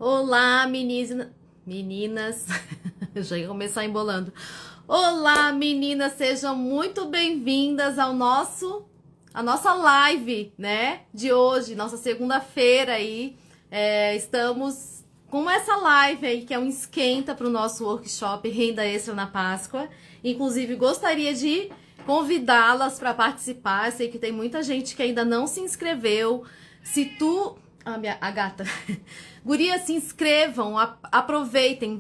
Olá, meninas. Eu já ia começar embolando. Olá, meninas, sejam muito bem-vindas a nossa live, né? De hoje, nossa segunda-feira aí. Estamos com essa live aí que é um esquenta para o nosso workshop Renda Extra na Páscoa. Inclusive, gostaria de convidá-las para participar. Eu sei que tem muita gente que ainda não se inscreveu. Se tu... a gata. Gurias, se inscrevam, aproveitem,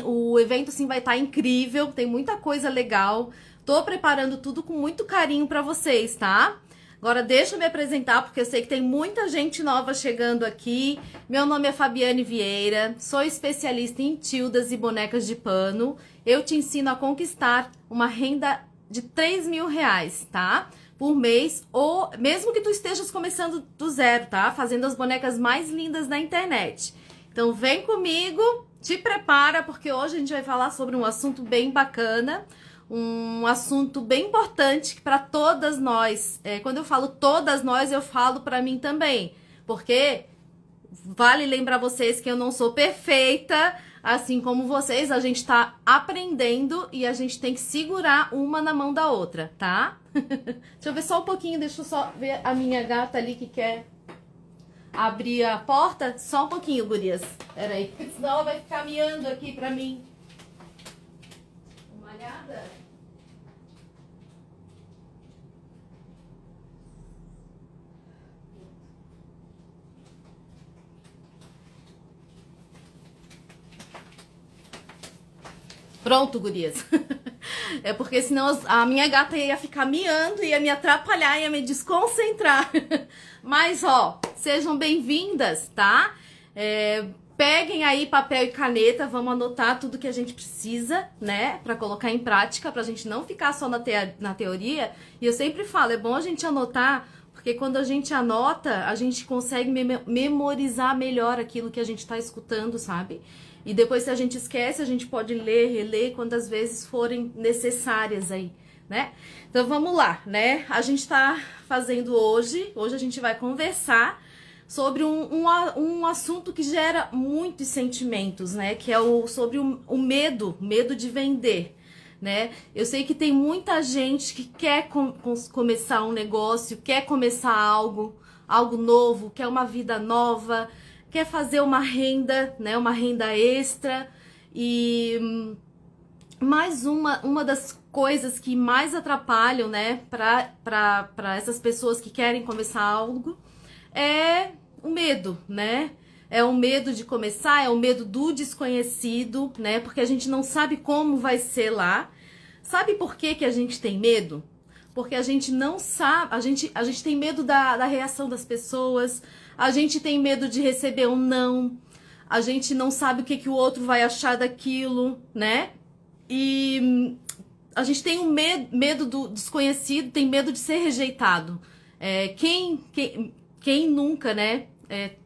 o evento sim vai estar incrível, tem muita coisa legal. Tô preparando tudo com muito carinho para vocês, tá? Agora deixa eu me apresentar, porque eu sei que tem muita gente nova chegando aqui. Meu nome é Fabiane Vieira, sou especialista em tildas e bonecas de pano. Eu te ensino a conquistar uma renda de R$ 3.000, tá? Por mês, ou mesmo que tu estejas começando do zero, tá? Fazendo as bonecas mais lindas da internet. Então vem comigo, te prepara, porque hoje a gente vai falar sobre um assunto bem bacana, um assunto bem importante para todas nós. Quando eu falo todas nós, eu falo para mim também, porque vale lembrar vocês que eu não sou perfeita, assim como vocês, a gente tá aprendendo e a gente tem que segurar uma na mão da outra, tá? Deixa eu ver só um pouquinho, deixa eu só ver a minha gata ali que quer abrir a porta. Só um pouquinho, gurias. Pera aí, senão ela vai ficar miando aqui pra mim. Malhada? Pronto, gurias. É porque senão a minha gata ia ficar miando, ia me atrapalhar, ia me desconcentrar. Mas, ó, sejam bem-vindas, tá? Peguem aí papel e caneta, vamos anotar tudo que a gente precisa, né? Pra colocar em prática, pra gente não ficar só na teoria. E eu sempre falo, é bom a gente anotar, porque quando a gente anota, a gente consegue memorizar melhor aquilo que a gente tá escutando, sabe? E depois, se a gente esquece, a gente pode ler, reler quantas vezes forem necessárias aí, né? Então, vamos lá, né? A gente tá fazendo hoje a gente vai conversar sobre um assunto que gera muitos sentimentos, né? Que é sobre o medo de vender, né? Eu sei que tem muita gente que quer começar um negócio, quer começar algo novo, quer uma vida nova, quer fazer uma renda, né, uma renda extra. E mais uma das coisas que mais atrapalham, né, para essas pessoas que querem começar algo é o medo, né? É o medo de começar, é o medo do desconhecido, né? Porque a gente não sabe como vai ser lá. Sabe por que que a gente tem medo? Porque a gente não sabe, a gente tem medo da reação das pessoas, a gente tem medo de receber um não, a gente não sabe o que que o outro vai achar daquilo, né? E a gente tem um medo do desconhecido, tem medo de ser rejeitado. Quem nunca, né,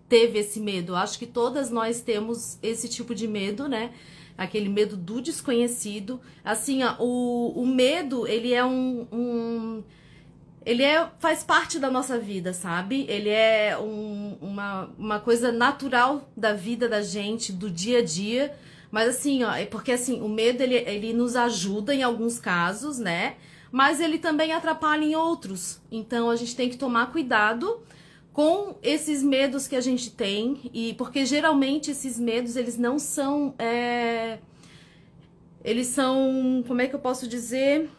teve esse medo? Acho que todas nós temos esse tipo de medo, né? Aquele medo do desconhecido. Assim, ó, o medo, ele é faz parte da nossa vida, sabe? Ele é uma coisa natural da vida da gente, do dia a dia. Mas assim, ó, porque assim, o medo, ele nos ajuda em alguns casos, né? Mas ele também atrapalha em outros. Então, a gente tem que tomar cuidado com esses medos que a gente tem, e porque geralmente esses medos, eles não são, eles são, como é que eu posso dizer?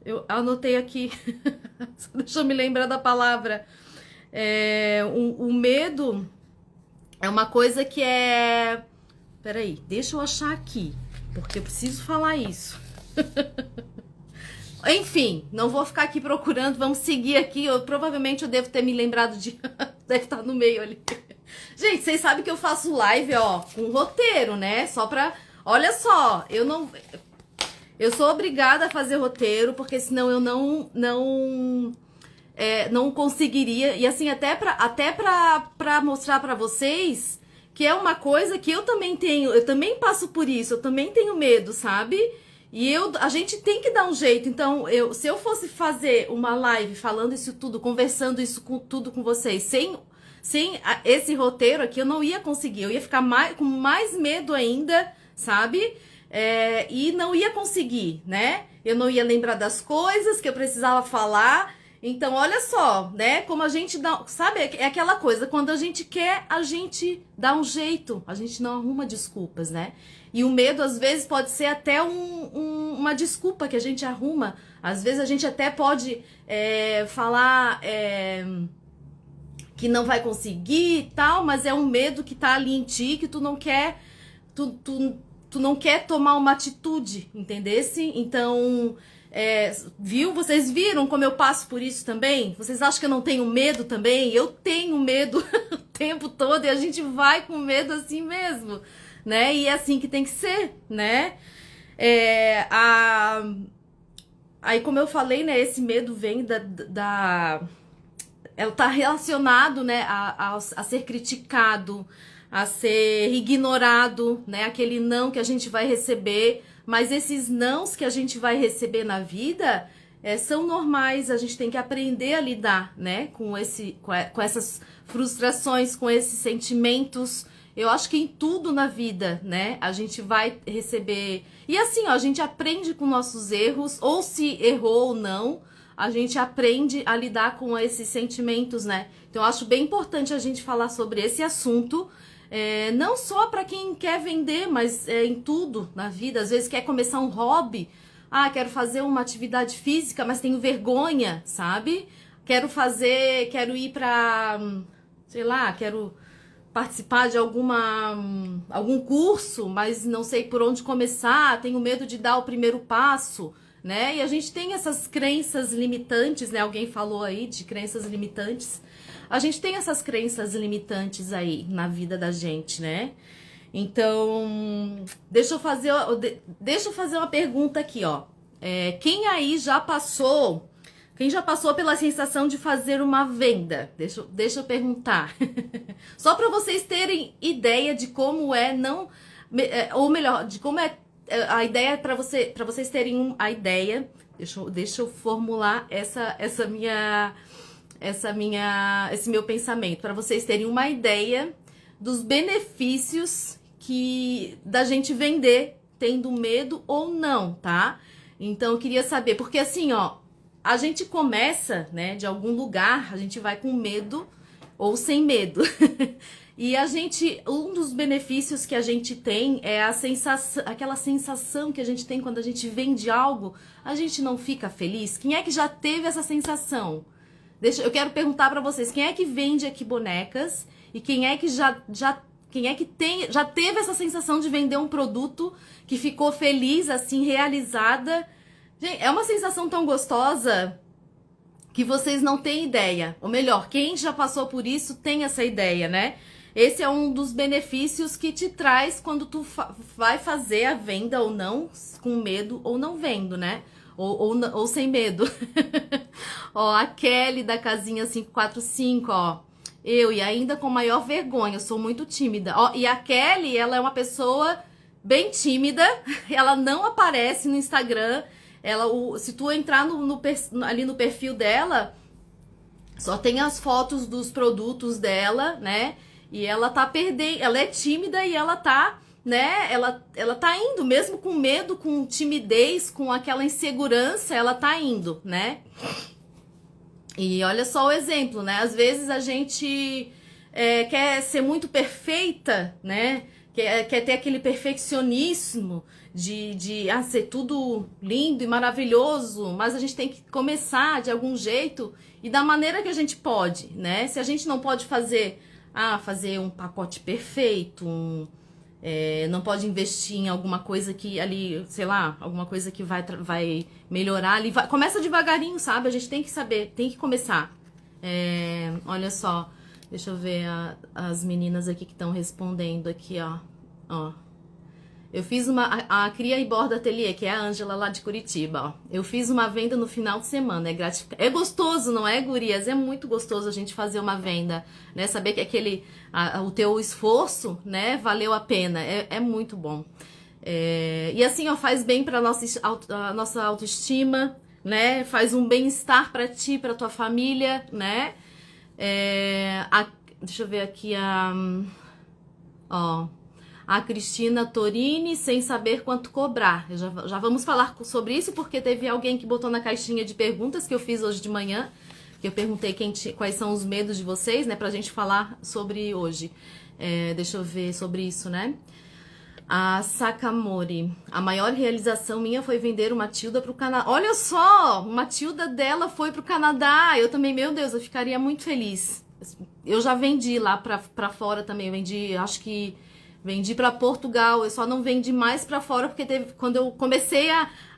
Eu anotei aqui, deixa eu me lembrar da palavra. O medo é uma coisa que é... Peraí, deixa eu achar aqui, porque eu preciso falar isso. Enfim, não vou ficar aqui procurando, vamos seguir aqui. Provavelmente eu devo ter me lembrado de... Deve estar no meio ali. Gente, vocês sabem que eu faço live, ó, com roteiro, né? Só pra... Olha só, eu sou obrigada a fazer roteiro, porque senão eu não conseguiria. E assim, até pra mostrar pra vocês que é uma coisa que eu também tenho, eu também passo por isso, eu também tenho medo, sabe? E a gente tem que dar um jeito. Então, se eu fosse fazer uma live falando isso tudo, conversando isso tudo com vocês, sem esse roteiro aqui, eu não ia conseguir. Eu ia ficar com mais medo ainda, sabe? E não ia conseguir, né? Eu não ia lembrar das coisas que eu precisava falar. Então, olha só, né? Como a gente dá... Sabe, é aquela coisa, quando a gente quer, a gente dá um jeito. A gente não arruma desculpas, né? E o medo, às vezes, pode ser até uma desculpa que a gente arruma. Às vezes, a gente até pode falar que não vai conseguir e tal, mas é um medo que tá ali em ti, que tu não quer... Tu não quer tomar uma atitude, entendesse? Então... viu? Vocês viram como eu passo por isso também? Vocês acham que eu não tenho medo também? Eu tenho medo o tempo todo e a gente vai com medo assim mesmo, né? E é assim que tem que ser, né? Aí, como eu falei, né? Esse medo vem ela tá relacionado, né? A ser criticado, a ser ignorado, né? Aquele não que a gente vai receber. Mas esses nãos que a gente vai receber na vida são normais, a gente tem que aprender a lidar, né, com essas frustrações, com esses sentimentos. Eu acho que em tudo na vida, né, a gente vai receber... E assim, ó, a gente aprende com nossos erros, ou se errou ou não, a gente aprende a lidar com esses sentimentos, né. Então eu acho bem importante a gente falar sobre esse assunto, não só para quem quer vender, mas em tudo na vida. Às vezes quer começar um hobby. Quero fazer uma atividade física, mas tenho vergonha, sabe? Quero ir pra, sei lá, quero participar de algum curso, mas não sei por onde começar, tenho medo de dar o primeiro passo, né? E a gente tem essas crenças limitantes, né? Alguém falou aí de crenças limitantes. A gente tem essas crenças limitantes aí na vida da gente, né? Então, deixa eu fazer uma pergunta aqui, ó. Quem aí já passou pela sensação de fazer uma venda? Deixa eu perguntar. Só para vocês terem ideia de como ou melhor, de como é a ideia, para vocês terem a ideia. Deixa eu formular esse meu pensamento, para vocês terem uma ideia dos benefícios da gente vender, tendo medo ou não, tá? Então eu queria saber, porque assim, ó, a gente começa, né, de algum lugar, a gente vai com medo ou sem medo. E um dos benefícios que a gente tem é aquela sensação que a gente tem quando a gente vende algo, a gente não fica feliz. Quem é que já teve essa sensação? Eu quero perguntar pra vocês, quem é que vende aqui bonecas e quem é que já teve essa sensação de vender um produto que ficou feliz, assim, realizada? Gente, é uma sensação tão gostosa que vocês não têm ideia. Ou melhor, quem já passou por isso tem essa ideia, né? Esse é um dos benefícios que te traz quando tu vai fazer a venda ou não, com medo ou não vendo, né? Ou sem medo. Ó, a Kelly da casinha 545, ó. E ainda com maior vergonha, eu sou muito tímida. Ó, e a Kelly, ela é uma pessoa bem tímida, ela não aparece no Instagram. Se tu entrar ali no perfil dela, só tem as fotos dos produtos dela, né? E ela tá perdendo, ela é tímida e ela tá, né? Ela tá indo, mesmo com medo, com timidez, com aquela insegurança, ela tá indo, né? E olha só o exemplo, né? Às vezes a gente quer ser muito perfeita, né? Quer ter aquele perfeccionismo de ser tudo lindo e maravilhoso, mas a gente tem que começar de algum jeito e da maneira que a gente pode, né? Se a gente não pode fazer um pacote perfeito, não pode investir em alguma coisa que ali, sei lá, alguma coisa que vai melhorar ali. Começa devagarinho, sabe? A gente tem que saber, tem que começar. Olha só, deixa eu ver as meninas aqui que estão respondendo aqui, ó. Eu fiz a Cria e Borda Ateliê, que é a Ângela lá de Curitiba, ó. Eu fiz uma venda no final de semana, é gratificante. É gostoso, não é, gurias? É muito gostoso a gente fazer uma venda, né? Saber que o teu esforço, né, valeu a pena. É muito bom. E assim, ó, faz bem pra nossa autoestima, né? Faz um bem-estar pra ti, pra tua família, né? Deixa eu ver aqui ó, a Cristina Torini, sem saber quanto cobrar. Já vamos falar sobre isso, porque teve alguém que botou na caixinha de perguntas que eu fiz hoje de manhã, que eu perguntei quais são os medos de vocês, né, pra gente falar sobre hoje. Deixa eu ver sobre isso, né? A Sakamori, a maior realização minha foi vender uma Tilda pro Canadá. Olha só, uma Tilda dela foi pro Canadá. Eu também, meu Deus, eu ficaria muito feliz. Eu já vendi lá pra fora também, acho que vendi pra Portugal. Eu só não vendi mais pra fora porque quando eu comecei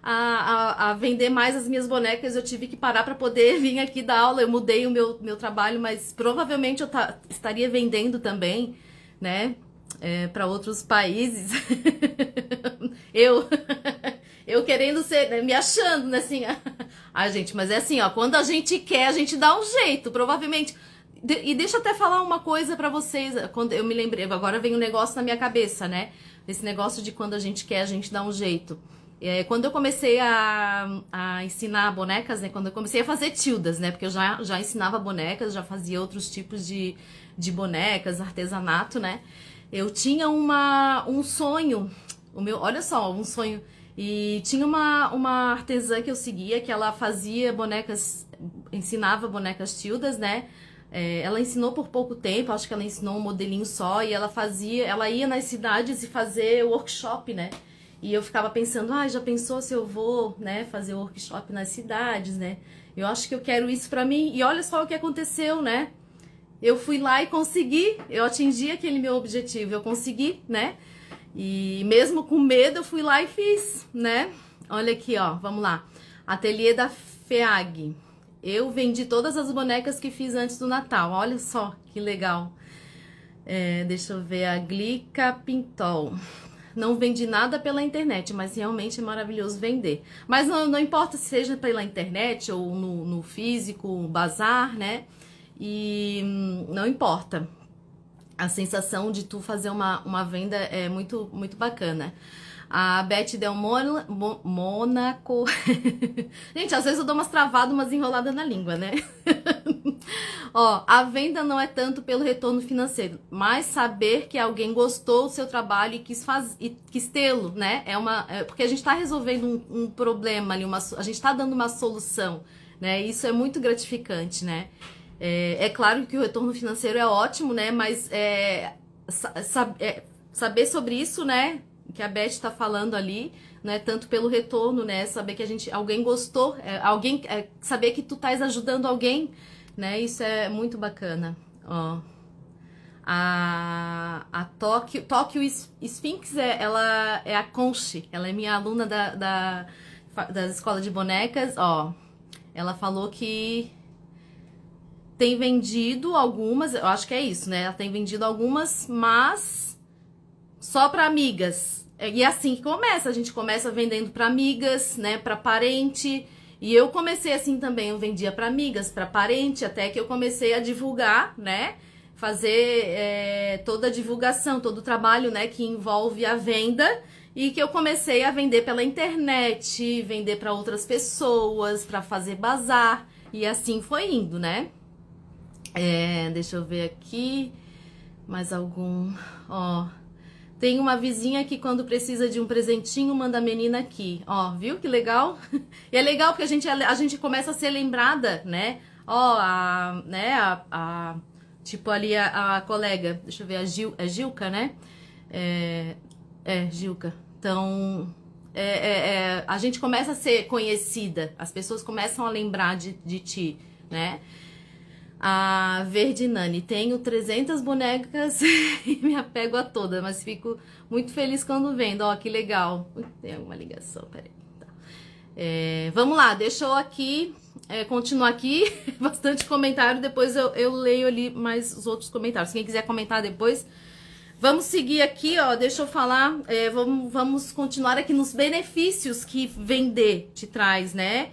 a vender mais as minhas bonecas, eu tive que parar pra poder vir aqui dar aula. Eu mudei o meu trabalho, mas provavelmente eu estaria vendendo também, né? Para outros países. eu querendo ser, né, me achando, né, assim. Gente, mas é assim, ó, quando a gente quer, a gente dá um jeito, provavelmente. E deixa eu até falar uma coisa pra vocês, quando eu me lembrei, agora vem um negócio na minha cabeça, né? Esse negócio de quando a gente quer, a gente dá um jeito. Quando eu comecei a ensinar bonecas, né? Quando eu comecei a fazer tildas, né? Porque eu já ensinava bonecas, já fazia outros tipos de bonecas, artesanato, né? Eu tinha um sonho, olha só, um sonho. E tinha uma artesã que eu seguia, que ela fazia bonecas, ensinava bonecas tildas, né? Ela ensinou por pouco tempo, acho que ela ensinou um modelinho só, e ela ia nas cidades e fazer workshop, né? E eu ficava pensando, já pensou se eu vou, né, fazer workshop nas cidades, né? Eu acho que eu quero isso pra mim. E olha só o que aconteceu, né? Eu fui lá e consegui, eu atingi aquele meu objetivo, eu consegui, né? E mesmo com medo, eu fui lá e fiz, né? Olha aqui, ó, vamos lá. Ateliê da FEAG. Eu vendi todas as bonecas que fiz antes do Natal, olha só que legal. Deixa eu ver, a Glica Pintol. Não vendi nada pela internet, mas realmente é maravilhoso vender. Mas não importa se seja pela internet ou no físico, bazar, né? E não importa. A sensação de tu fazer uma venda é muito, muito bacana. A Beth Del Mônaco. Gente, às vezes eu dou umas travadas, umas enroladas na língua, né? Ó, a venda não é tanto pelo retorno financeiro, mas saber que alguém gostou do seu trabalho e quis tê-lo, né? Porque a gente tá resolvendo um problema ali, a gente tá dando uma solução, né? Isso é muito gratificante, né? É claro que o retorno financeiro é ótimo, né? Mas saber sobre isso, né? Que a Beth tá falando ali, né? Tanto pelo retorno, né? Saber que alguém gostou, saber que tu estás ajudando alguém, né? Isso é muito bacana. Ó, a Tóquio Sphinx, ela é a Conchi, ela é minha aluna da escola de bonecas, ó. Ela falou que tem vendido algumas, eu acho que é isso, né? Ela tem vendido algumas, mas só para amigas. E é assim que começa, a gente começa vendendo para amigas, né? Para parente. E eu comecei assim também, eu vendia para amigas, para parente, até que eu comecei a divulgar, né? Fazer toda a divulgação, todo o trabalho, né? Que envolve a venda. E que eu comecei a vender pela internet, vender para outras pessoas, para fazer bazar. E assim foi indo, né? Deixa eu ver aqui. Mais algum. Ó. Tem uma vizinha que quando precisa de um presentinho, manda a menina aqui. Ó, viu que legal? E é legal porque a gente começa a ser lembrada, né? Ó, tipo ali a colega, deixa eu ver, a Gilca, né? Gilca. Então, a gente começa a ser conhecida, as pessoas começam a lembrar de ti, né? A Verdinani, tenho 300 bonecas e me apego a todas, mas fico muito feliz quando vendo. Ó, que legal. Tem alguma ligação, peraí. Tá. Vamos lá, deixa eu aqui, continuar aqui, bastante comentário, depois eu leio ali mais os outros comentários. Quem quiser comentar depois, vamos seguir aqui, ó, deixa eu falar, vamos continuar aqui nos benefícios que vender te traz, né?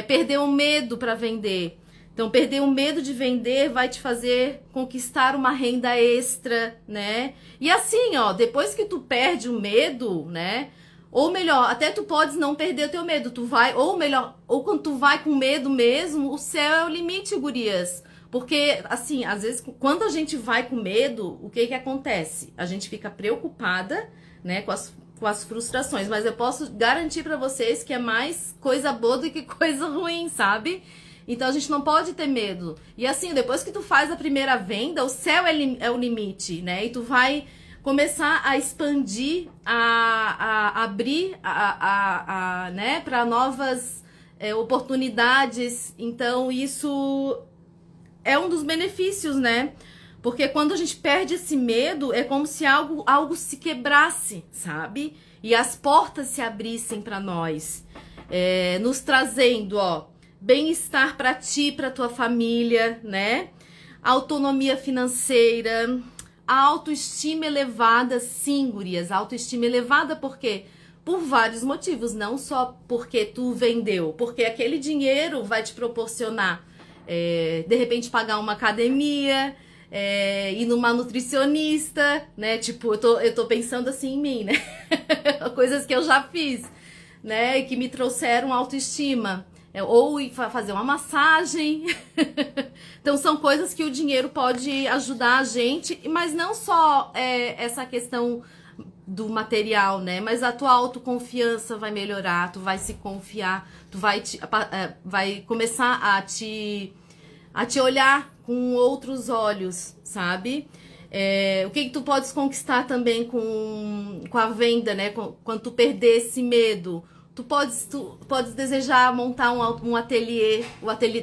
Perder o medo para vender. Então, perder o medo de vender vai te fazer conquistar uma renda extra, né? E assim, ó, depois que tu perde o medo, né? Ou melhor, até tu podes não perder o teu medo, tu vai, ou melhor, ou quando tu vai com medo mesmo, o céu é o limite, gurias. Porque, assim, às vezes, quando a gente vai com medo, o que que acontece? A gente fica preocupada, né, com as frustrações. Mas eu posso garantir pra vocês que é mais coisa boa do que coisa ruim, sabe? Então a gente não pode ter medo. E assim, depois que tu faz a primeira venda, o céu é o limite, né? E tu vai começar a expandir, a abrir, né, para novas oportunidades. Então isso é um dos benefícios, né? Porque quando a gente perde esse medo, é como se algo se quebrasse, sabe? E as portas se abrissem para nós, nos trazendo, ó, bem-estar para ti, para tua família, né? Autonomia financeira, autoestima elevada, sim, gurias. Autoestima elevada por quê? Por vários motivos, não só porque tu vendeu, porque aquele dinheiro vai te proporcionar, de repente, pagar uma academia, ir numa nutricionista, né? Tipo, eu tô pensando assim em mim, né? Coisas que eu já fiz, né? E que me trouxeram autoestima. Ou ir fazer uma massagem. Então são coisas que o dinheiro pode ajudar a gente, mas não só essa questão do material, né? Mas a tua autoconfiança vai melhorar, tu vai se confiar, tu vai começar a te olhar com outros olhos, sabe? O que tu podes conquistar também com a venda, né? Quando tu perder esse medo. Tu podes desejar montar um ateliê,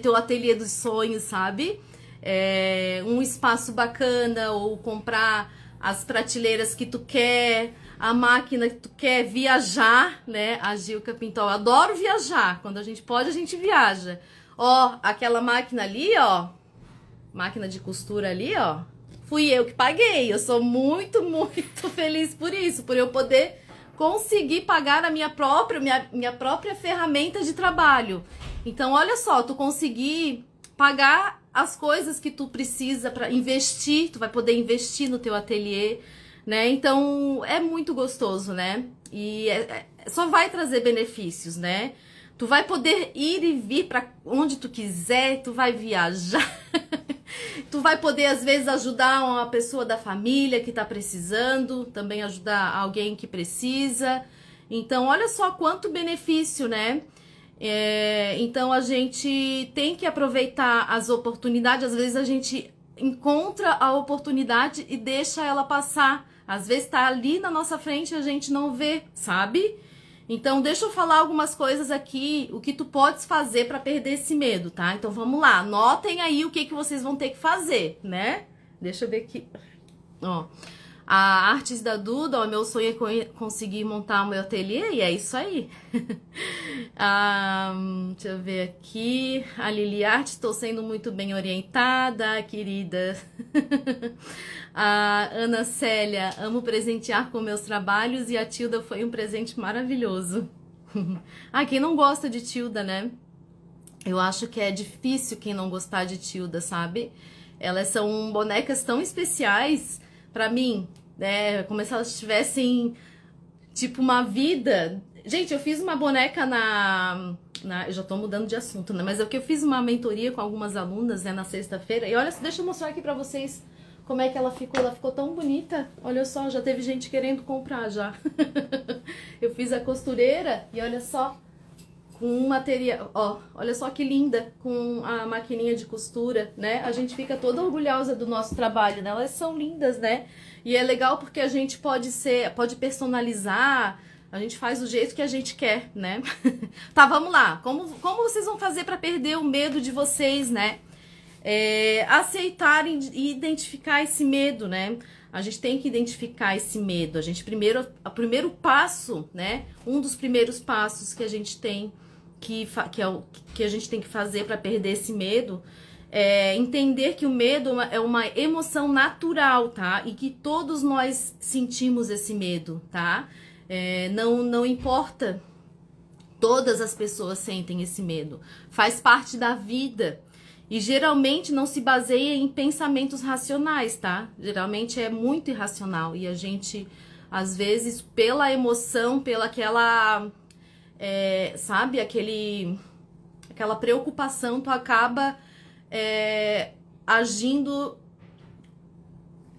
teu ateliê dos sonhos, sabe? Um espaço bacana, ou comprar as prateleiras que tu quer, a máquina que tu quer, viajar, né? A Gilca Pinto, eu adoro viajar. Quando a gente pode, a gente viaja. Ó, aquela máquina ali, ó, máquina de costura ali, ó, fui eu que paguei. Eu sou muito, muito feliz por isso, por eu poder conseguir pagar a minha própria ferramenta de trabalho. Então, olha só, tu conseguir pagar as coisas que tu precisa para investir, tu vai poder investir no teu ateliê, né? Então, é muito gostoso, né? E só vai trazer benefícios, né? Tu vai poder ir e vir para onde tu quiser, tu vai viajar. Tu vai poder, às vezes, ajudar uma pessoa da família que tá precisando, também ajudar alguém que precisa. Então, olha só quanto benefício, né? Então, a gente tem que aproveitar as oportunidades. Às vezes, a gente encontra a oportunidade e deixa ela passar. Às vezes, tá ali na nossa frente e a gente não vê, sabe? Então, deixa eu falar algumas coisas aqui, o que tu podes fazer para perder esse medo, tá? Então, vamos lá, anotem aí o que vocês vão ter que fazer, né? Deixa eu ver aqui, ó. A Artes da Duda, ó, meu sonho é conseguir montar o meu ateliê, e é isso aí. Deixa eu ver aqui, a Lili Arte, estou sendo muito bem orientada, querida. A Ana Célia, amo presentear com meus trabalhos, e a Tilda foi um presente maravilhoso. Quem não gosta de Tilda, né? Eu acho que é difícil quem não gostar de Tilda, sabe? Elas são bonecas tão especiais pra mim, né? Como se elas tivessem, tipo, uma vida. Gente, eu fiz uma boneca eu já tô mudando de assunto, né? Mas é que eu fiz uma mentoria com algumas alunas, né, na sexta-feira. E olha, deixa eu mostrar aqui pra vocês como é que ela ficou. Ela ficou tão bonita. Olha só, já teve gente querendo comprar já. Eu fiz a costureira e olha só, com um material, ó, olha só que linda, com a maquininha de costura, né? A gente fica toda orgulhosa do nosso trabalho, né? Elas são lindas, né? E é legal porque a gente pode personalizar, a gente faz do jeito que a gente quer, né? Tá, vamos lá. Como vocês vão fazer para perder o medo de vocês, né? Aceitarem e identificar esse medo, né? A gente tem que identificar esse medo. A gente o primeiro passo, né? Um dos primeiros passos que a gente tem que a gente tem que fazer para perder esse medo é entender que o medo é uma emoção natural, tá? E que todos nós sentimos esse medo, tá? Não importa, todas as pessoas sentem esse medo. Faz parte da vida. E geralmente não se baseia em pensamentos racionais, tá? Geralmente é muito irracional. E a gente, às vezes, pela emoção, pela aquela... sabe? Aquela preocupação, tu acaba agindo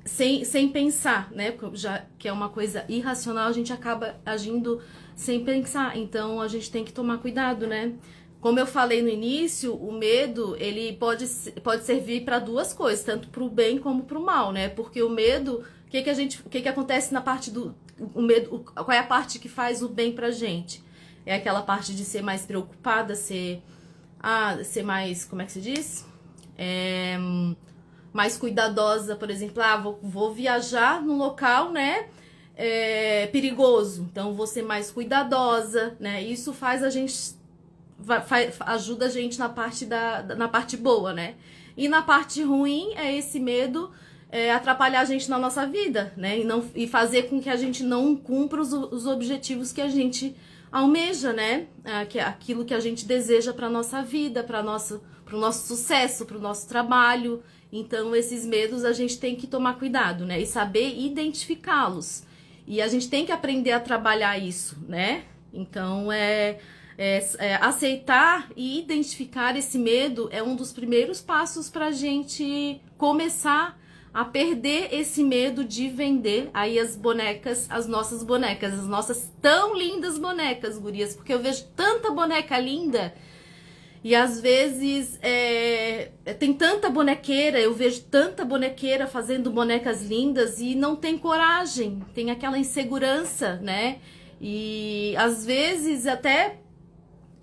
sem pensar, né? Já que é uma coisa irracional, a gente acaba agindo sem pensar. Então a gente tem que tomar cuidado, né? Como eu falei no início, o medo, ele pode servir para duas coisas, tanto para o bem como para o mal, né? Porque o medo, o que acontece na parte do o medo, qual é a parte que faz o bem pra gente? É aquela parte de ser mais preocupada, ser mais, como é que se diz? Mais cuidadosa, por exemplo, vou viajar num local, né, perigoso, então vou ser mais cuidadosa, né, isso faz a gente, ajuda a gente na parte boa, né, e na parte ruim é esse medo atrapalhar a gente na nossa vida, né, e fazer com que a gente não cumpra os objetivos que a gente almeja, né, aquilo que a gente deseja para nossa vida, para o nosso sucesso, para o nosso trabalho. Então, esses medos a gente tem que tomar cuidado, né? E saber identificá-los. E a gente tem que aprender a trabalhar isso, né? Então, aceitar e identificar esse medo é um dos primeiros passos para a gente começar a perder esse medo de vender aí as nossas tão lindas bonecas, gurias. Porque eu vejo tanta boneca linda. E às vezes tem tanta bonequeira, eu vejo tanta bonequeira fazendo bonecas lindas e não tem coragem, tem aquela insegurança, né? E às vezes até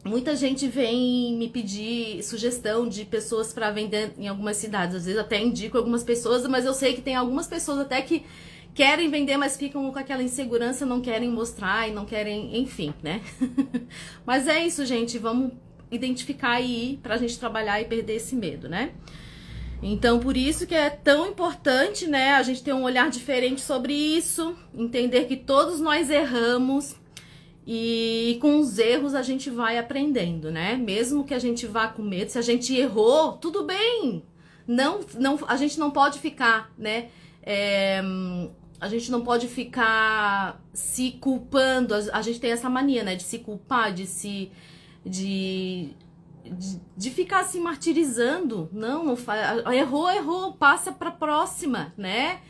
muita gente vem me pedir sugestão de pessoas para vender em algumas cidades. Às vezes até indico algumas pessoas, mas eu sei que tem algumas pessoas até que querem vender, mas ficam com aquela insegurança, não querem mostrar e não querem, enfim, né? Mas é isso, gente, vamos identificar aí pra gente trabalhar e perder esse medo, né? Então, por isso que é tão importante, né, a gente ter um olhar diferente sobre isso, entender que todos nós erramos e com os erros a gente vai aprendendo, né? Mesmo que a gente vá com medo, se a gente errou, tudo bem. A gente não pode ficar, né? A gente não pode ficar se culpando. A gente tem essa mania, né, de se culpar, de ficar se martirizando. Não faz, errou, passa pra próxima, né?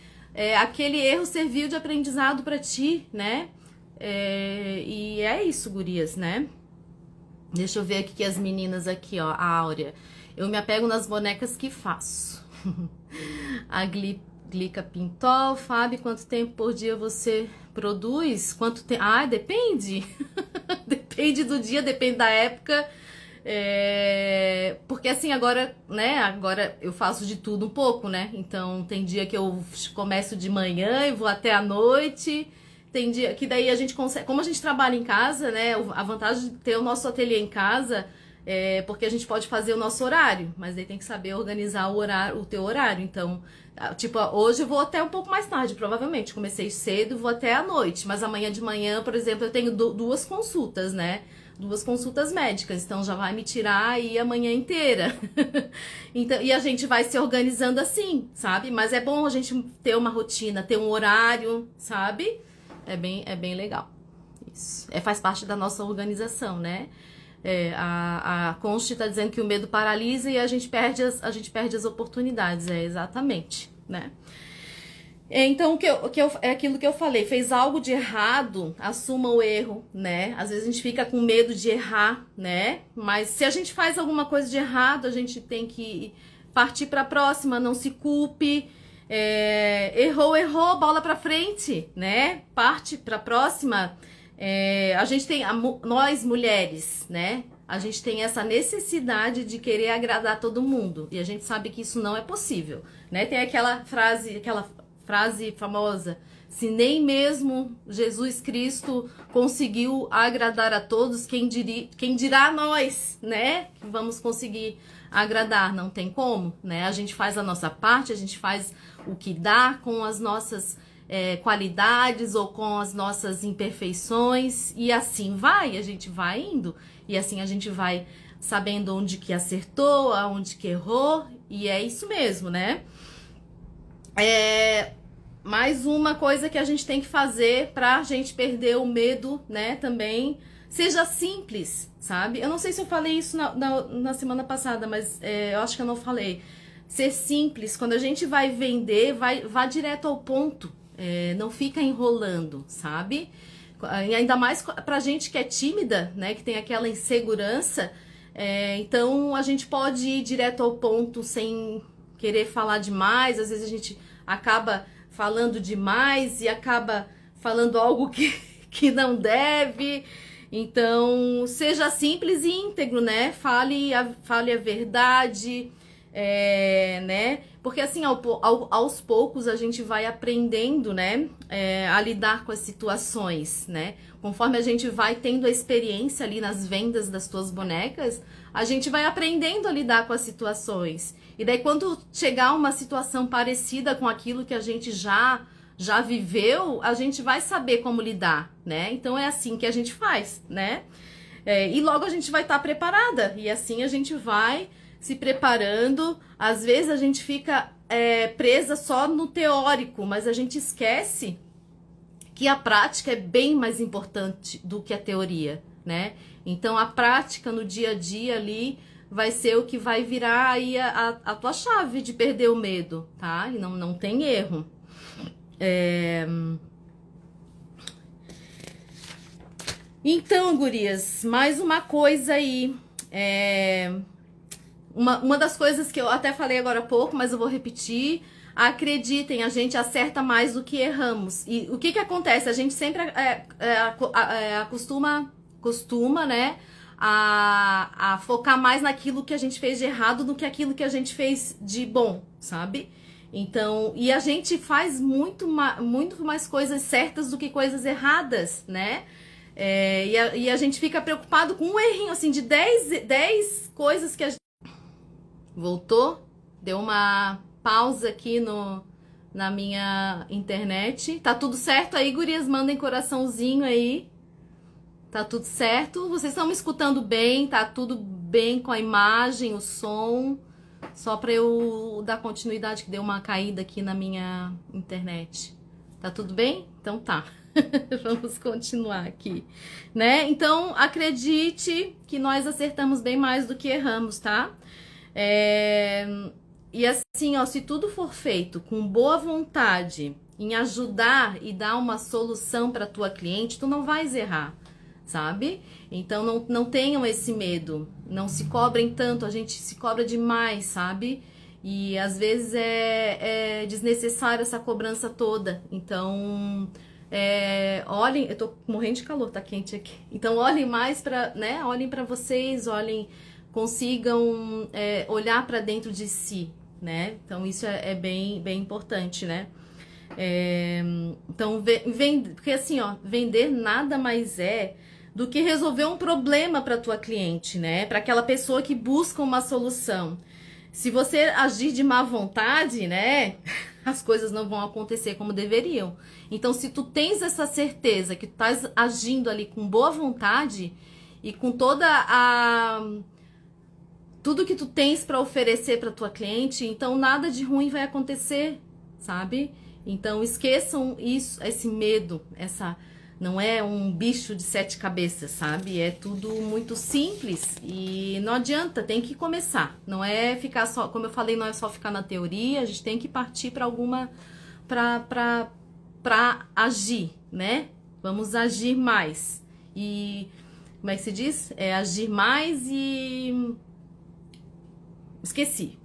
Aquele erro serviu de aprendizado pra ti, né? E é isso, gurias, né? Deixa eu ver aqui que as meninas aqui, ó, a Áurea. Eu me apego nas bonecas que faço. A Glica Pintol, Fábio, quanto tempo por dia você produz? Quanto tempo? Depende. Depende do dia, depende da época. Porque assim, agora, né? Agora eu faço de tudo um pouco, né? Então tem dia que eu começo de manhã e vou até a noite. Tem dia que daí a gente consegue. Como a gente trabalha em casa, né? A vantagem de ter o nosso ateliê em casa porque a gente pode fazer o nosso horário, mas aí tem que saber organizar o teu horário. Então, tipo, hoje eu vou até um pouco mais tarde, provavelmente. Comecei cedo, vou até a noite. Mas amanhã de manhã, por exemplo, eu tenho duas consultas, né? 2 consultas médicas, então já vai me tirar aí a manhã inteira. Então, e a gente vai se organizando assim, sabe? Mas é bom a gente ter uma rotina, ter um horário, sabe? É bem legal. Isso. Faz parte da nossa organização, né? A Consti tá dizendo que o medo paralisa e a gente perde as oportunidades. Exatamente, né? Então, é aquilo que eu falei, fez algo de errado, assuma o erro, né? Às vezes a gente fica com medo de errar, né? Mas se a gente faz alguma coisa de errado, a gente tem que partir para a próxima, não se culpe. Errou, bola para frente, né? Parte para a próxima. A gente tem, nós mulheres, né? A gente tem essa necessidade de querer agradar todo mundo. E a gente sabe que isso não é possível, né? Tem aquela frase famosa: se nem mesmo Jesus Cristo conseguiu agradar a todos, quem dirá a nós, né? Que vamos conseguir agradar, não tem como, né? A gente faz a nossa parte, a gente faz o que dá com as nossas qualidades ou com as nossas imperfeições, e assim a gente vai indo, e assim a gente vai sabendo onde que acertou, aonde que errou, e é isso mesmo, né? Mais uma coisa que a gente tem que fazer pra gente perder o medo, né, também, seja simples, sabe? Eu não sei se eu falei isso na semana passada, mas eu acho que eu não falei. ser simples. Quando a gente vai vender, vá direto ao ponto. Não fica enrolando, sabe? E ainda mais pra gente que é tímida, né? Que tem aquela insegurança. Então a gente pode ir direto ao ponto sem querer falar demais. Às vezes a gente acaba falando demais e acaba falando algo que não deve. Então, seja simples e íntegro, né? Fale a verdade, né? Porque assim, aos poucos a gente vai aprendendo, né? A lidar com as situações, né? Conforme a gente vai tendo a experiência ali nas vendas das tuas bonecas, a gente vai aprendendo a lidar com as situações. E daí, quando chegar uma situação parecida com aquilo que a gente já viveu, a gente vai saber como lidar, né? Então é assim que a gente faz, né? E logo a gente vai estar preparada. E assim a gente vai se preparando. Às vezes a gente fica presa só no teórico, mas a gente esquece que a prática é bem mais importante do que a teoria, né? Então a prática no dia a dia ali vai ser o que vai virar aí a tua chave de perder o medo, tá? E não tem erro. Então, gurias, mais uma coisa aí. Uma das coisas que eu até falei agora há pouco, mas eu vou repetir. Acreditem, a gente acerta mais do que erramos. E o que acontece? A gente sempre costuma, né, a focar mais naquilo que a gente fez de errado do que aquilo que a gente fez de bom, sabe? Então, e a gente faz muito mais coisas certas do que coisas erradas, né? E a gente fica preocupado com um errinho, assim, de 10 coisas que a gente... Voltou? Deu uma pausa aqui na minha internet. Tá tudo certo aí, gurias? Mandem coraçãozinho aí. Tá tudo certo? Vocês estão me escutando bem? Tá tudo bem com a imagem, o som? Só pra eu dar continuidade, que deu uma caída aqui na minha internet. Tá tudo bem? Então tá. Vamos continuar aqui, né? Então, acredite que nós acertamos bem mais do que erramos, tá? E assim, ó, se tudo for feito com boa vontade, em ajudar e dar uma solução para tua cliente, tu não vais errar, sabe? Então não tenham esse medo, não se cobrem tanto, a gente se cobra demais, sabe? E às vezes é desnecessário essa cobrança toda. Então, olhem, eu tô morrendo de calor, tá quente aqui. Então olhem mais para, né? Olhem para vocês, consigam olhar para dentro de si, né? Então isso é bem importante, né? Então, porque assim, ó, vender nada mais do que resolver um problema para tua cliente, né? Para aquela pessoa que busca uma solução. Se você agir de má vontade, né? As coisas não vão acontecer como deveriam. Então, se tu tens essa certeza que tu estás agindo ali com boa vontade e com tudo que tu tens para oferecer para tua cliente, então nada de ruim vai acontecer, sabe? Então esqueçam isso, esse medo, não é um bicho de 7 cabeças, sabe? É tudo muito simples e não adianta, tem que começar. Não é ficar só, como eu falei, não é só ficar na teoria, a gente tem que partir para para agir, né? Vamos agir mais. E como é que se diz? Agir mais e esqueci.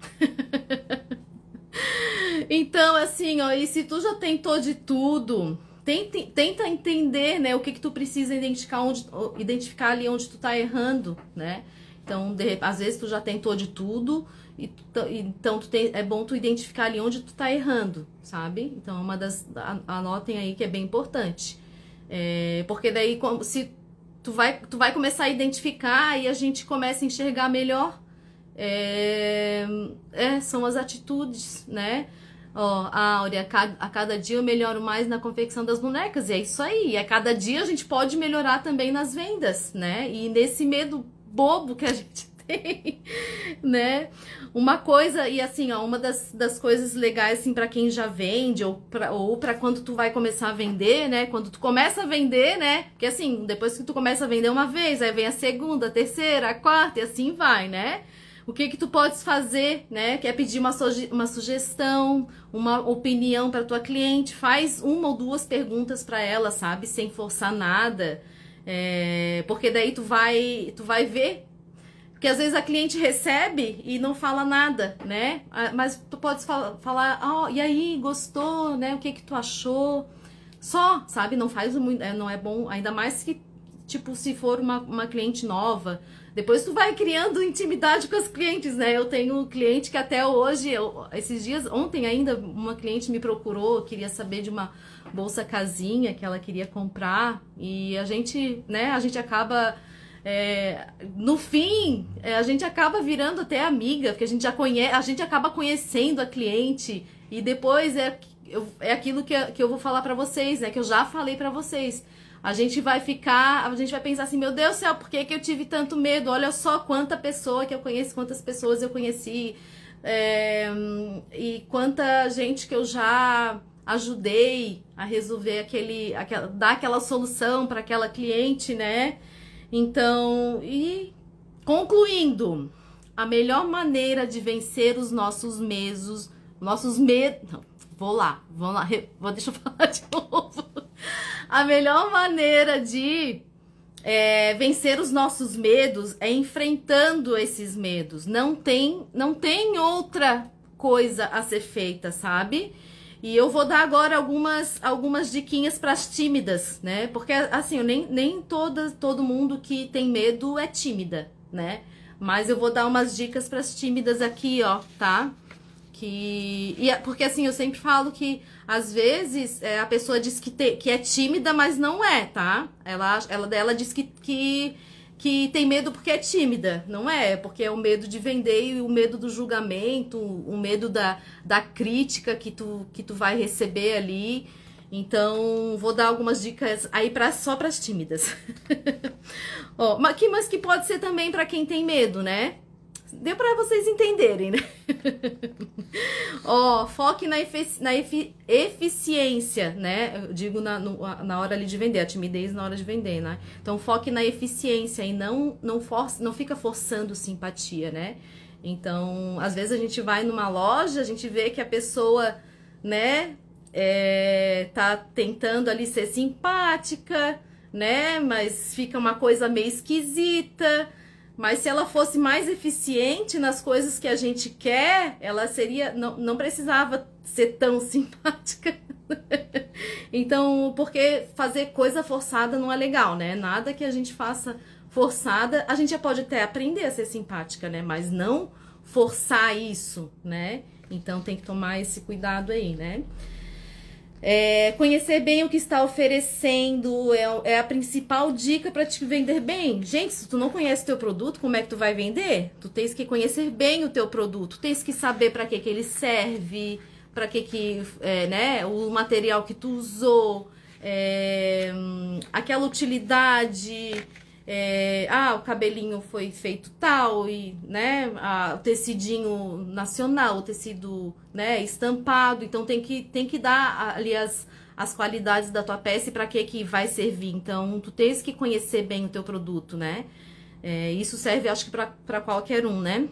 Então, assim, ó, e se tu já tentou de tudo, tenta entender, né, o que tu precisa identificar ali onde tu tá errando, né? Então, às vezes tu já tentou de tudo, então é bom tu identificar ali onde tu tá errando, sabe? Então, anotem aí que é bem importante. Porque daí, se tu vai começar a identificar e a gente começa a enxergar melhor, são as atitudes, né? Ó, Áurea, a cada dia eu melhoro mais na confecção das bonecas, e é isso aí, a cada dia a gente pode melhorar também nas vendas, né? E nesse medo bobo que a gente tem, né? Uma coisa, e assim, ó, uma das coisas legais, assim, pra quem já vende, ou pra quando tu vai começar a vender, né? Quando tu começa a vender, né? Porque assim, depois que tu começa a vender uma vez, aí vem a segunda, a terceira, a quarta, e assim vai, né? O que que tu podes fazer, né? Quer pedir uma sugestão, uma opinião para tua cliente? Faz uma ou duas perguntas para ela, sabe? Sem forçar nada. Porque daí tu vai ver. Porque às vezes a cliente recebe e não fala nada, né? Mas tu podes falar, oh, e aí, gostou, né? O que que tu achou? Só, sabe? Não faz muito, não é bom, ainda mais que, tipo, se for uma cliente nova. Depois tu vai criando intimidade com as clientes, né? Eu tenho cliente que até hoje, esses dias, ontem ainda, uma cliente me procurou, queria saber de uma bolsa casinha que ela queria comprar. E a gente, né, a gente acaba... no fim, a gente acaba virando até amiga, porque a gente já conhece, a gente acaba conhecendo a cliente e depois é aquilo que eu vou falar pra vocês, né? Que eu já falei pra vocês. A gente vai pensar assim, meu Deus do céu, por que que eu tive tanto medo? Olha só quanta pessoa que eu conheço, quantas pessoas eu conheci, e quanta gente que eu já ajudei a resolver dar aquela solução para aquela cliente, né? Então, e concluindo, a melhor maneira de vencer os nossos medos, vamos lá, deixa eu falar de novo. A melhor maneira de vencer os nossos medos é enfrentando esses medos. Não tem outra coisa a ser feita, sabe? E eu vou dar agora algumas diquinhas para as tímidas, né? Porque, assim, nem todo mundo que tem medo é tímida, né? Mas eu vou dar umas dicas para as tímidas aqui, ó, tá? Porque, assim, eu sempre falo que, às vezes, a pessoa diz que é tímida, mas não é, tá? Ela diz que tem medo porque é tímida. Não é porque é o medo de vender e o medo do julgamento, o medo da crítica que tu vai receber ali. Então, vou dar algumas dicas aí só para as tímidas. Ó, mas que pode ser também para quem tem medo, né? Deu para vocês entenderem, né? Ó, foque na eficiência, né? Eu digo na hora ali de vender, a timidez na hora de vender, né? Então, foque na eficiência e não fica forçando simpatia, né? Então, às vezes a gente vai numa loja, a gente vê que a pessoa, né, tá tentando ali ser simpática, né? Mas fica uma coisa meio esquisita. Mas se ela fosse mais eficiente nas coisas que a gente quer, ela não precisava ser tão simpática. Então, porque fazer coisa forçada não é legal, né? Nada que a gente faça forçada, a gente já pode até aprender a ser simpática, né? Mas não forçar isso, né? Então tem que tomar esse cuidado aí, né? Conhecer bem o que está oferecendo é a principal dica para te vender bem. Gente, se tu não conhece o teu produto, como é que tu vai vender? Tu tens que conhecer bem o teu produto, tens que saber para que ele serve, para né, o material que tu usou, aquela utilidade. O cabelinho foi feito tal e, né, o tecidinho nacional, o tecido, né, estampado, então tem que dar ali as qualidades da tua peça e para que vai servir. Então tu tens que conhecer bem o teu produto, né? Isso serve, acho que para qualquer um, né?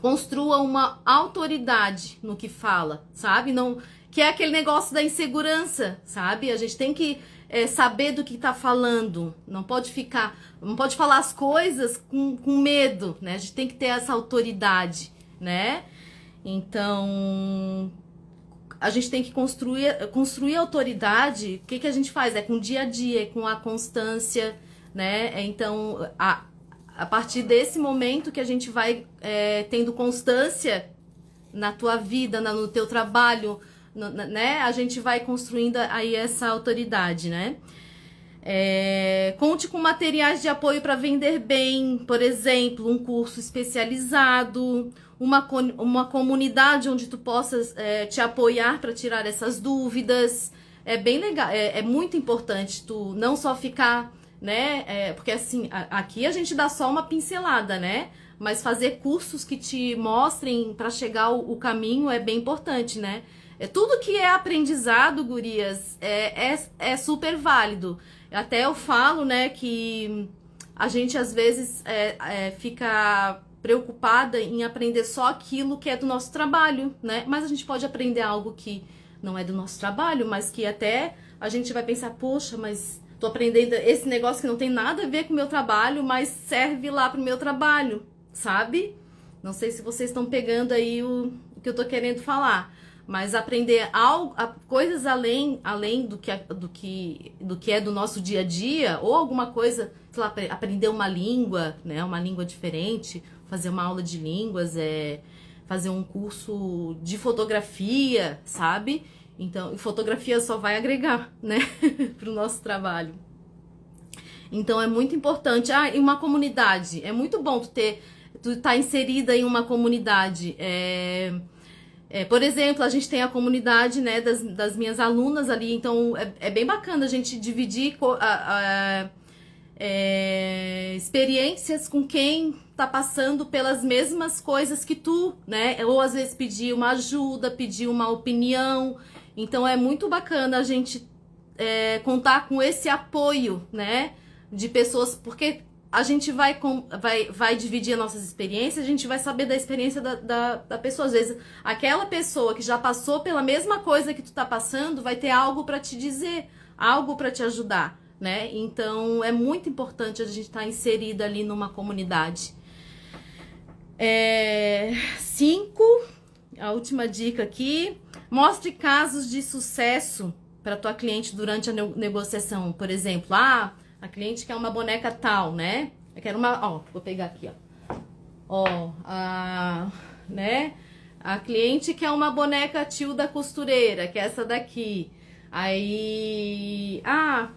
Construa uma autoridade no que fala, sabe? Não, que é aquele negócio da insegurança, sabe? A gente tem que saber do que tá falando. Não pode falar as coisas com medo, né? A gente tem que ter essa autoridade, né? Então, a gente tem que construir autoridade. O que a gente faz? É com o dia a dia, é com a constância, né? Então, a partir desse momento que a gente vai tendo constância na tua vida, no teu trabalho, né? A gente vai construindo aí essa autoridade, né? Conte com materiais de apoio para vender bem, por exemplo, um curso especializado, uma comunidade onde tu possas te apoiar para tirar essas dúvidas. É bem legal, é muito importante tu não só ficar, né? Porque assim, aqui a gente dá só uma pincelada, né? Mas fazer cursos que te mostrem para chegar o caminho é bem importante, né? Tudo que é aprendizado, gurias, é super válido. Até eu falo, né, que a gente às vezes fica preocupada em aprender só aquilo que é do nosso trabalho, né? Mas a gente pode aprender algo que não é do nosso trabalho, mas que até a gente vai pensar, poxa, mas tô aprendendo esse negócio que não tem nada a ver com o meu trabalho, mas serve lá pro meu trabalho, sabe? Não sei se vocês estão pegando aí o que eu tô querendo falar, mas aprender coisas além do que é do nosso dia a dia, ou alguma coisa, sei lá, aprender uma língua, né? Uma língua diferente, fazer uma aula de línguas, fazer um curso de fotografia, sabe? Então, fotografia só vai agregar, né, pro nosso trabalho. Então, é muito importante. E uma comunidade. É muito bom tu tá inserida em uma comunidade. Por exemplo, a gente tem a comunidade, né, das minhas alunas ali. Então, é bem bacana a gente dividir experiências com quem tá passando pelas mesmas coisas que tu, né? Ou às vezes pedir uma ajuda, pedir uma opinião. Então é muito bacana a gente contar com esse apoio, né? De pessoas, porque a gente vai dividir as nossas experiências, a gente vai saber da experiência da pessoa. Às vezes, aquela pessoa que já passou pela mesma coisa que tu tá passando vai ter algo para te dizer, algo para te ajudar, né? Então, é muito importante a gente estar inserida ali numa comunidade. 5, a última dica aqui, mostre casos de sucesso para tua cliente durante a negociação. Por exemplo, a cliente quer uma boneca tal, né? Eu quero vou pegar aqui, né? A cliente quer uma boneca Tilda costureira, que é essa daqui. Aí, a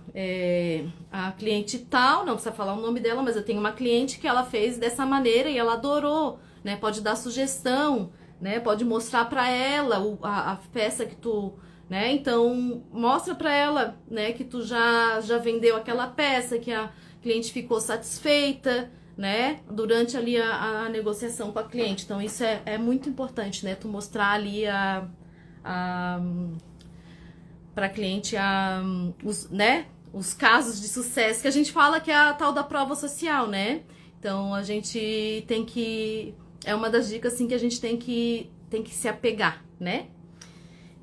cliente tal, não precisa falar o nome dela, mas eu tenho uma cliente que ela fez dessa maneira e ela adorou, né? Pode dar sugestão, né? Pode mostrar pra ela a peça que tu, né? Então, mostra pra ela, né, que tu já vendeu aquela peça, que a cliente ficou satisfeita, né? Durante ali a negociação com a cliente. Então, isso é muito importante, né? Tu mostrar ali para cliente os casos de sucesso, que a gente fala que é a tal da prova social, né? Então a gente tem que, é uma das dicas assim que a gente tem que se apegar, né?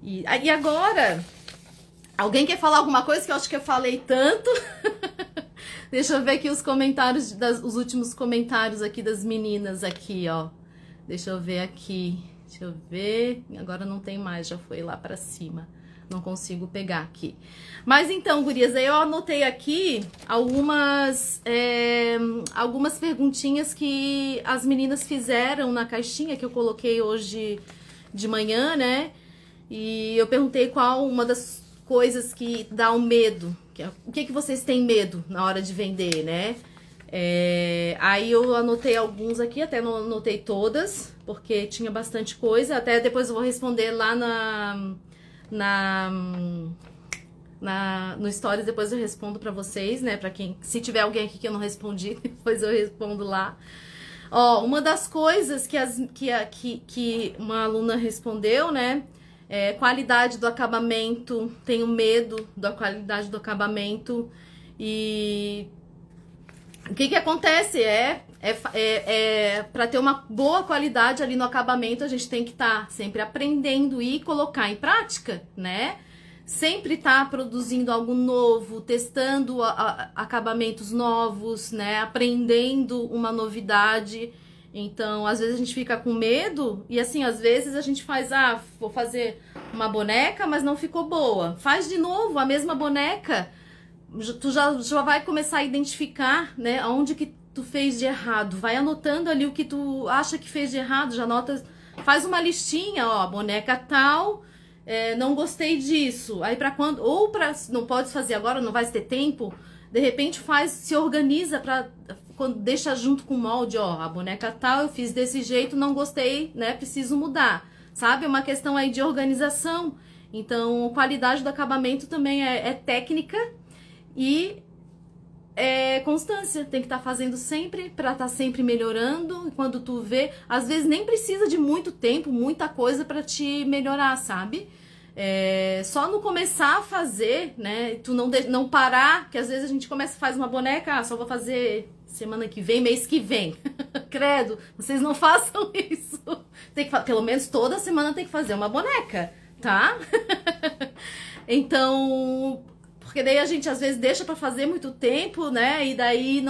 E agora, alguém quer falar alguma coisa que eu acho que eu falei tanto? Deixa eu ver aqui os comentários, os últimos comentários aqui das meninas aqui, ó. Deixa eu ver aqui, deixa eu ver, agora não tem mais, já foi lá pra cima. Não consigo pegar aqui. Mas então, gurias, aí eu anotei aqui algumas perguntinhas que as meninas fizeram na caixinha que eu coloquei hoje de manhã, né? E eu perguntei qual uma das coisas que dá o medo. O que vocês têm medo na hora de vender, né? Aí eu anotei alguns aqui, até não anotei todas, porque tinha bastante coisa. Até depois eu vou responder lá no Stories, depois eu respondo pra vocês, né? Pra quem, se tiver alguém aqui que eu não respondi, depois eu respondo lá. Ó, uma das coisas que uma aluna respondeu, né? Qualidade do acabamento, tenho medo da qualidade do acabamento. E o que acontece para ter uma boa qualidade ali no acabamento, a gente tem que estar sempre aprendendo e colocar em prática, né? Sempre estar produzindo algo novo, testando acabamentos novos, né? Aprendendo uma novidade. Então, às vezes a gente fica com medo e assim, às vezes a gente faz, vou fazer uma boneca, mas não ficou boa. Faz de novo a mesma boneca. Tu já vai começar a identificar, né, aonde que tu fez de errado. Vai anotando ali o que tu acha que fez de errado, já anota, faz uma listinha, ó, boneca tal, não gostei disso. Aí pra quando, não pode fazer agora, não vai ter tempo, de repente se organiza pra, quando deixa junto com o molde, ó, a boneca tal, eu fiz desse jeito, não gostei, né, preciso mudar. Sabe? É uma questão aí de organização. Então, qualidade do acabamento também é técnica. E constância, tem que estar fazendo sempre para estar sempre melhorando. E quando tu vê, às vezes nem precisa de muito tempo, muita coisa para te melhorar, sabe? Só no começar a fazer, né? Tu não parar, que às vezes a gente faz uma boneca, só vou fazer semana que vem, mês que vem. Credo, vocês não façam isso. Tem que, pelo menos toda semana tem que fazer uma boneca, tá? Então, porque daí a gente às vezes deixa pra fazer muito tempo, né? E daí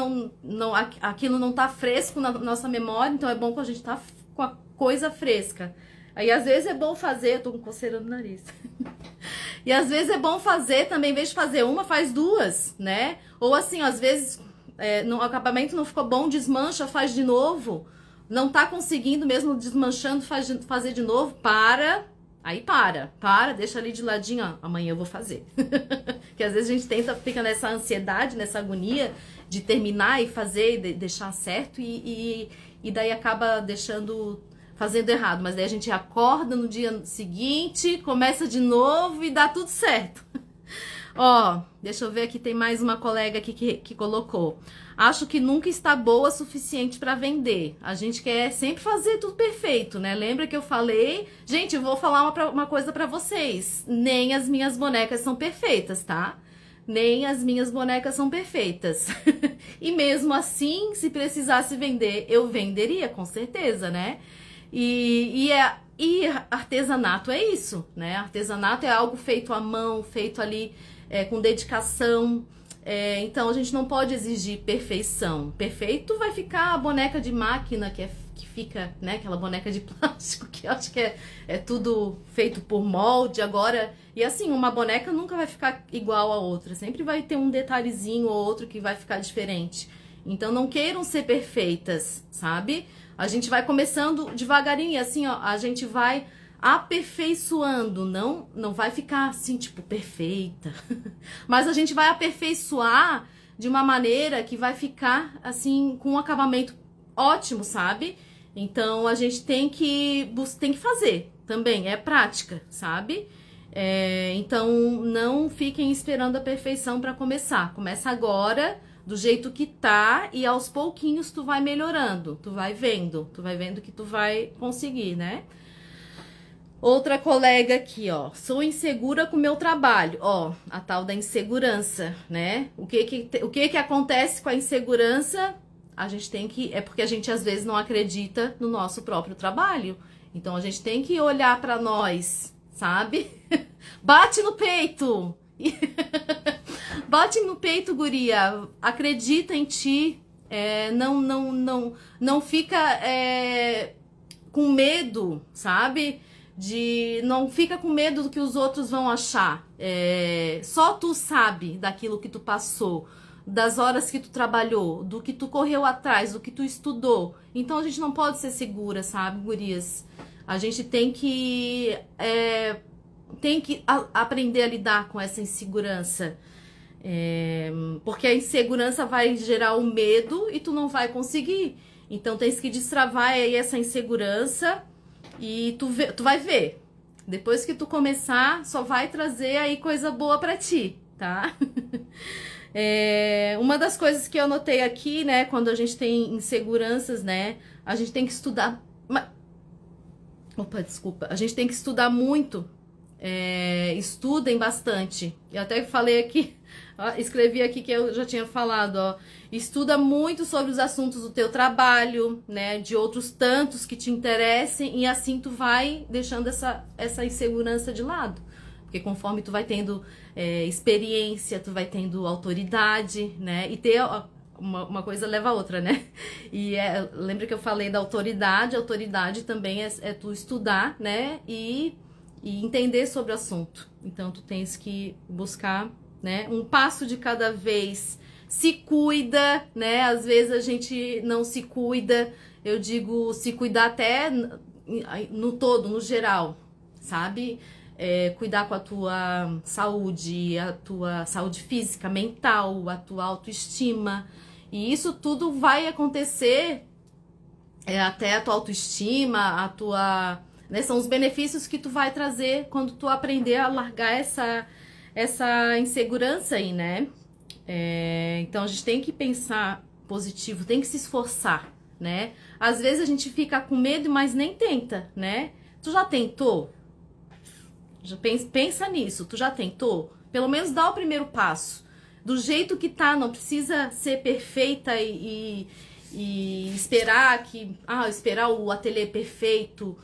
aquilo não tá fresco na nossa memória, então é bom que a gente tá com a coisa fresca. Aí às vezes é bom fazer, eu tô com coceira no nariz. E às vezes é bom fazer também, em vez de fazer uma, faz duas, né? Ou assim, às vezes o acabamento não ficou bom, desmancha, faz de novo. Não tá conseguindo mesmo desmanchando, fazer de novo, aí para, deixa ali de ladinho, ó, amanhã eu vou fazer. Que às vezes a gente fica nessa ansiedade, nessa agonia de terminar e fazer, deixar certo e daí acaba fazendo errado. Mas daí a gente acorda no dia seguinte, começa de novo e dá tudo certo. Ó, deixa eu ver aqui, tem mais uma colega aqui que colocou. Acho que nunca está boa o suficiente para vender. A gente quer sempre fazer tudo perfeito, né? Lembra que eu falei? Gente, eu vou falar uma coisa para vocês. Nem as minhas bonecas são perfeitas, tá? Nem as minhas bonecas são perfeitas. E mesmo assim, se precisasse vender, eu venderia, com certeza, né? E artesanato é isso, né? Artesanato é algo feito à mão, feito ali com dedicação. Então a gente não pode exigir perfeição. Perfeito vai ficar a boneca de máquina que fica, né? Aquela boneca de plástico que eu acho que é tudo feito por molde agora. E assim, uma boneca nunca vai ficar igual a outra. Sempre vai ter um detalhezinho ou outro que vai ficar diferente. Então não queiram ser perfeitas, sabe? A gente vai começando devagarinho, assim, ó, a gente vai aperfeiçoando, não vai ficar assim, tipo, perfeita. Mas a gente vai aperfeiçoar de uma maneira que vai ficar, assim, com um acabamento ótimo, sabe? Então, a gente tem que fazer também, é prática, sabe? Então, não fiquem esperando a perfeição para começar. Começa agora, do jeito que tá, e aos pouquinhos tu vai melhorando, tu vai vendo que tu vai conseguir, né? Outra colega aqui, ó, sou insegura com o meu trabalho, ó, a tal da insegurança, né? O que acontece com a insegurança? A gente tem é porque a gente às vezes não acredita no nosso próprio trabalho. Então a gente tem que olhar pra nós, sabe? Bate no peito! Bate no peito, guria. Acredita em ti. Não fica com medo, sabe? Não fica com medo do que os outros vão achar. Só tu sabe daquilo que tu passou, das horas que tu trabalhou, do que tu correu atrás, do que tu estudou. Então a gente não pode ser segura, sabe, gurias? A gente tem que aprender a lidar com essa insegurança. Porque a insegurança vai gerar o medo e tu não vai conseguir. Então tens que destravar aí essa insegurança e tu vai ver. Depois que tu começar, só vai trazer aí coisa boa pra ti, tá? Uma das coisas que eu anotei aqui, né, quando a gente tem inseguranças, né, a gente tem que estudar. Opa, desculpa. A gente tem que estudar muito. Estudem bastante. Eu até falei aqui, ó, escrevi aqui que eu já tinha falado, ó. Estuda muito sobre os assuntos do teu trabalho, né? De outros tantos que te interessem, e assim tu vai deixando essa insegurança de lado. Porque conforme tu vai tendo experiência, tu vai tendo autoridade, né? E ter uma coisa leva a outra, né? E lembra que eu falei da autoridade? A autoridade também é tu estudar, né? E entender sobre o assunto. Então, tu tens que buscar, né, um passo de cada vez. Se cuida, né? Às vezes a gente não se cuida. Eu digo se cuidar até no todo, no geral, sabe? Cuidar com a tua saúde física, mental, a tua autoestima. E isso tudo vai acontecer até a tua autoestima, né, são os benefícios que tu vai trazer quando tu aprender a largar essa insegurança aí, né? Então a gente tem que pensar positivo, tem que se esforçar, né? Às vezes a gente fica com medo, mas nem tenta, né? Tu já tentou? Já pensa nisso, tu já tentou? Pelo menos dá o primeiro passo. do jeito que tá, não precisa ser perfeita e esperar esperar o ateliê perfeito,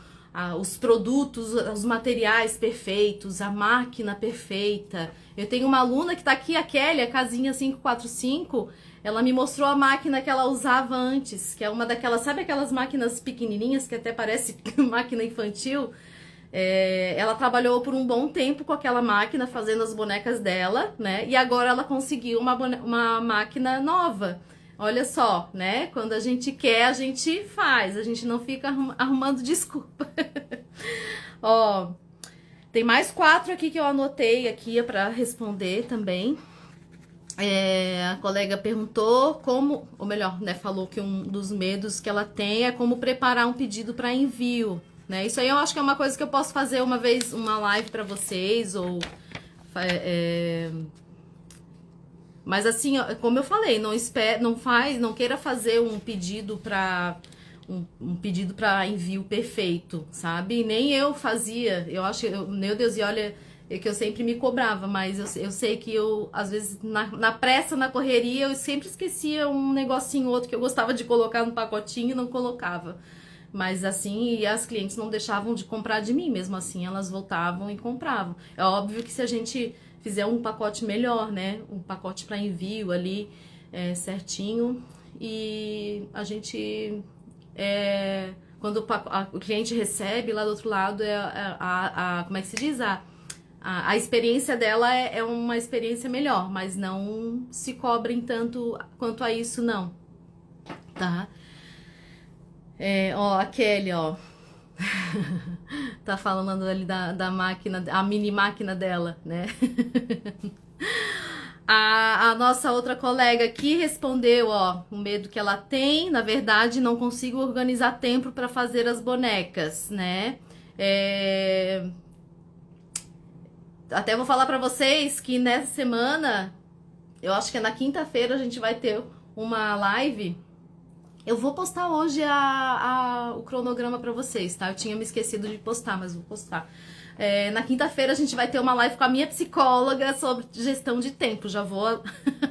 os produtos, os materiais perfeitos, a máquina perfeita. Eu tenho uma aluna que tá aqui, a Kelly, a casinha 545, ela me mostrou a máquina que ela usava antes, que é uma daquelas, sabe aquelas máquinas pequenininhas que até parece máquina infantil? Ela trabalhou por um bom tempo com aquela máquina, fazendo as bonecas dela, né? E agora ela conseguiu uma máquina nova. Olha só, né? Quando a gente quer, a gente faz. A gente não fica arrumando desculpa. Ó, tem mais 4 aqui que eu anotei aqui para responder também. A colega perguntou como, ou melhor, né, falou que um dos medos que ela tem é como preparar um pedido para envio, né? Isso aí eu acho que é uma coisa que eu posso fazer uma vez, uma live para vocês, ou mas assim, como eu falei, não queira fazer um pedido para um pedido para envio perfeito, sabe? Nem eu fazia. Eu acho, meu Deus, e olha, que eu sempre me cobrava, mas eu sei que eu, às vezes, na pressa, na correria, eu sempre esquecia um negocinho outro que eu gostava de colocar no pacotinho e não colocava. Mas assim, as clientes não deixavam de comprar de mim, mesmo assim, elas voltavam e compravam. É óbvio que se a gente fizer um pacote melhor, né? Um pacote para envio ali, certinho, e a gente... quando o cliente recebe lá do outro lado, como é que se diz? A experiência dela é uma experiência melhor, mas não se cobrem tanto quanto a isso, não. Tá? Ó, a Kelly, ó. Tá falando ali da máquina, a mini máquina dela, né? A nossa outra colega aqui respondeu, ó, o medo que ela tem, na verdade, não consigo organizar tempo para fazer as bonecas, né? Até vou falar para vocês que nessa semana, eu acho que é na quinta-feira, a gente vai ter uma live. Eu vou postar hoje o cronograma para vocês, tá? Eu tinha me esquecido de postar, mas vou postar. Na quinta-feira a gente vai ter uma live com a minha psicóloga sobre gestão de tempo. Já vou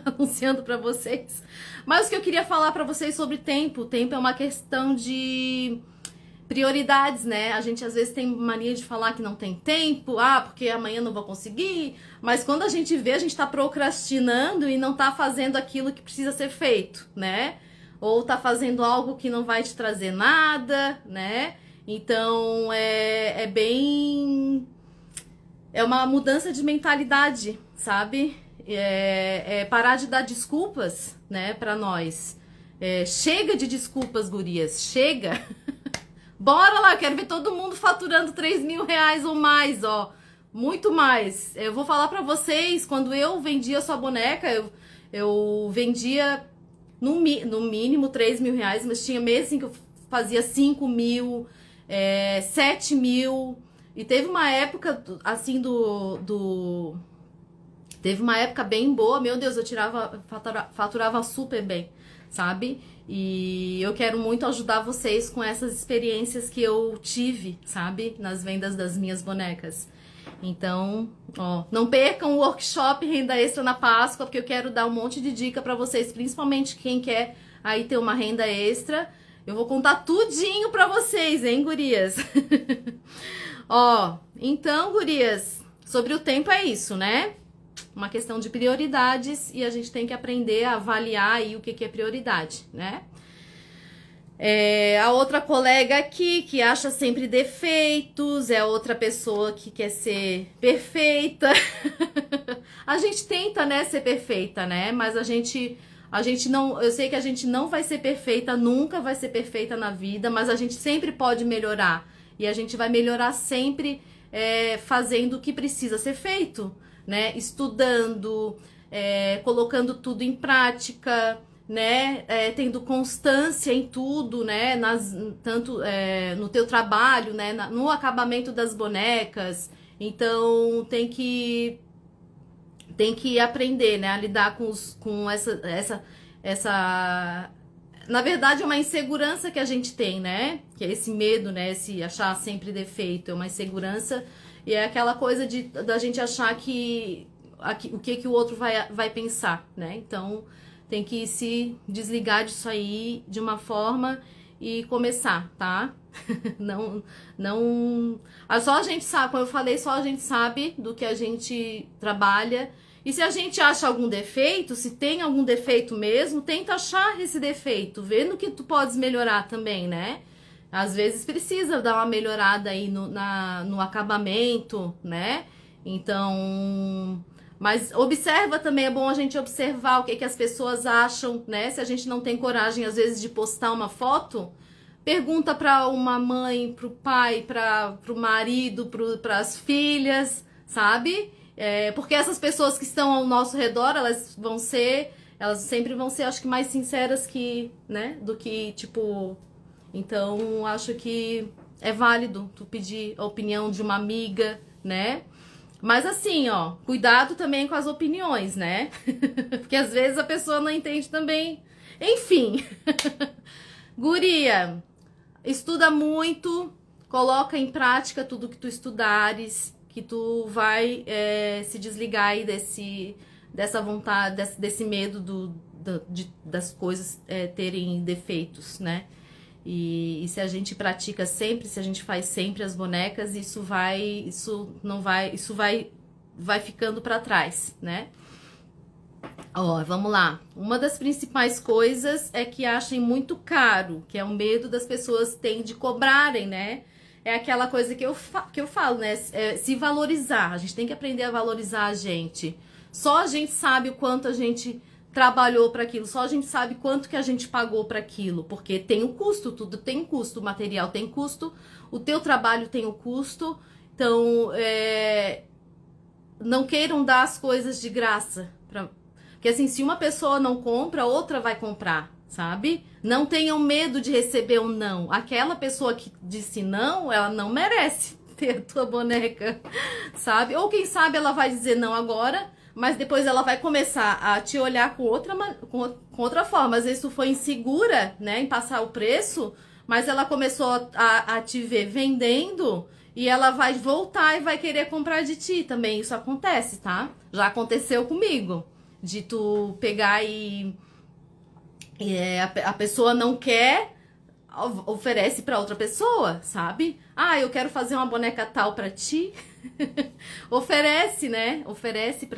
anunciando para vocês. Mas o que eu queria falar para vocês sobre tempo. Tempo é uma questão de prioridades, né? A gente às vezes tem mania de falar que não tem tempo, porque amanhã não vou conseguir. Mas quando a gente vê, a gente tá procrastinando e não tá fazendo aquilo que precisa ser feito, né? Ou tá fazendo algo que não vai te trazer nada, né? Então, é uma mudança de mentalidade, sabe? Parar de dar desculpas, né, pra nós. Chega de desculpas, gurias, chega. Bora lá, eu quero ver todo mundo faturando 3 mil reais ou mais, ó. Muito mais. Eu vou falar pra vocês, quando eu vendia sua boneca, eu vendia no mínimo 3 mil reais, mas tinha meses em que eu fazia 5 mil, 7 mil. E teve uma época, assim, teve uma época bem boa, meu Deus, eu faturava super bem, sabe? E eu quero muito ajudar vocês com essas experiências que eu tive, sabe? Nas vendas das minhas bonecas. Então, ó, não percam o workshop Renda Extra na Páscoa, porque eu quero dar um monte de dica pra vocês, principalmente quem quer aí ter uma renda extra. Eu vou contar tudinho pra vocês, hein, gurias? Ó, então, gurias, sobre o tempo é isso, né? Uma questão de prioridades e a gente tem que aprender a avaliar aí o que é prioridade, né? A outra colega aqui que acha sempre defeitos, é outra pessoa que quer ser perfeita. A gente tenta, né, ser perfeita, né? Mas a gente não, eu sei que a gente não vai ser perfeita, nunca vai ser perfeita na vida, mas a gente sempre pode melhorar. E a gente vai melhorar sempre fazendo o que precisa ser feito, né? Estudando, colocando tudo em prática, né? Tendo constância em tudo, né? Tanto no teu trabalho, né? No acabamento das bonecas. Então tem que aprender, né? A lidar com essa na verdade é uma insegurança que a gente tem, né? Que é esse medo, né? Esse achar sempre defeito, é uma insegurança. E é aquela coisa da gente achar que o que que o outro vai pensar, né? Então, tem que se desligar disso aí de uma forma e começar, tá? Não. Só a gente sabe, como eu falei, só a gente sabe do que a gente trabalha. E se a gente acha algum defeito, se tem algum defeito mesmo, tenta achar esse defeito, vendo que tu podes melhorar também, né? Às vezes precisa dar uma melhorada aí no acabamento, né? Então, mas observa também, é bom a gente observar o que as pessoas acham, né? Se a gente não tem coragem, às vezes, de postar uma foto, pergunta para uma mãe, para o pai, para o marido, para as filhas, sabe? Porque essas pessoas que estão ao nosso redor, elas sempre vão ser, acho que, mais sinceras que, né? Do que, tipo... Então, acho que é válido tu pedir a opinião de uma amiga, né? Mas assim, ó, cuidado também com as opiniões, né? Porque às vezes a pessoa não entende também. Enfim. Guria, estuda muito, coloca em prática tudo que tu estudares, que tu vai se desligar aí dessa vontade, desse medo das coisas terem defeitos, né? E se a gente pratica sempre, se a gente faz sempre as bonecas, isso vai ficando para trás, né? Ó, vamos lá. Uma das principais coisas é que achem muito caro, que é o medo das pessoas têm de cobrarem, né? É aquela coisa que eu falo, né? Se valorizar. A gente tem que aprender a valorizar a gente. Só a gente sabe o quanto a gente trabalhou para aquilo, só a gente sabe quanto que a gente pagou para aquilo, porque tem um custo, tudo tem custo, o material tem custo, o teu trabalho tem um custo, então não queiram dar as coisas de graça, porque assim, se uma pessoa não compra, outra vai comprar, sabe? Não tenham medo de receber um não, aquela pessoa que disse não, ela não merece ter a tua boneca, sabe? Ou quem sabe ela vai dizer não agora, mas depois ela vai começar a te olhar com outra forma. Às vezes tu foi insegura, né, em passar o preço, mas ela começou a te ver vendendo e ela vai voltar e vai querer comprar de ti também. Isso acontece, tá? Já aconteceu comigo. De tu pegar a pessoa não quer, oferece pra outra pessoa, sabe? Ah, eu quero fazer uma boneca tal pra ti. Oferece, né? Oferece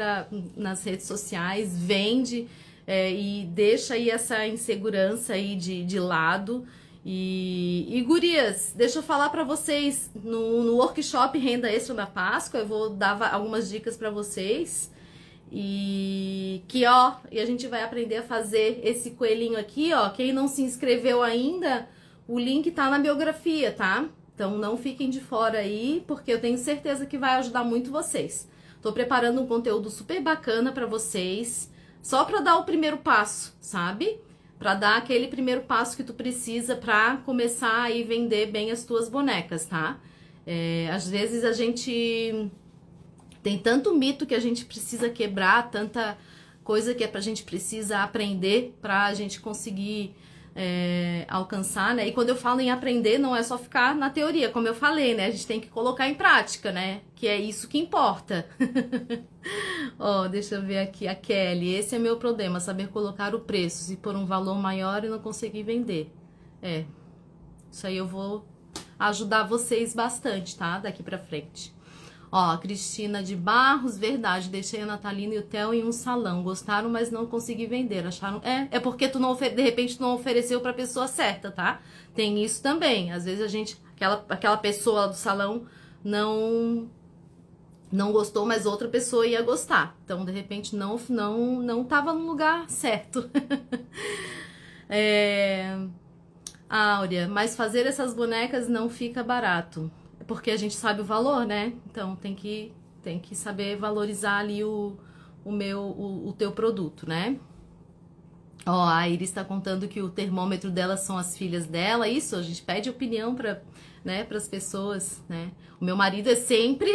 nas redes sociais, vende e deixa aí essa insegurança aí de lado. E gurias, deixa eu falar pra vocês, no workshop Renda Extra da Páscoa, eu vou dar algumas dicas pra vocês. E a gente vai aprender a fazer esse coelhinho aqui, ó. Quem não se inscreveu ainda, o link tá na biografia, tá? Então não fiquem de fora aí, porque eu tenho certeza que vai ajudar muito vocês. Tô preparando um conteúdo super bacana pra vocês, só pra dar o primeiro passo, sabe? Pra dar aquele primeiro passo que tu precisa pra começar a vender bem as tuas bonecas, tá? Às vezes a gente tem tanto mito que a gente precisa quebrar, tanta coisa que a gente precisa aprender pra gente conseguir alcançar, né? E quando eu falo em aprender, não é só ficar na teoria, como eu falei, né? A gente tem que colocar em prática, né? Que é isso que importa. Ó, deixa eu ver aqui, a Kelly. Esse é meu problema, saber colocar o preço. Se por um valor maior eu não conseguir vender. Isso aí eu vou ajudar vocês bastante, tá? Daqui pra frente. Ó, Cristina de Barros, verdade, deixei a Natalina e o Theo em um salão, gostaram, mas não consegui vender, acharam, é porque tu não, de repente tu não ofereceu pra pessoa certa, tá? Tem isso também, às vezes a gente, aquela pessoa do salão não gostou, mas outra pessoa ia gostar, então de repente não tava no lugar certo. Áurea, mas fazer essas bonecas não fica barato. Porque a gente sabe o valor, né? Então tem que saber valorizar ali o teu produto, né? Ó, a Iris tá contando que o termômetro dela são as filhas dela. Isso, a gente pede opinião pras pessoas, né? O meu marido é sempre...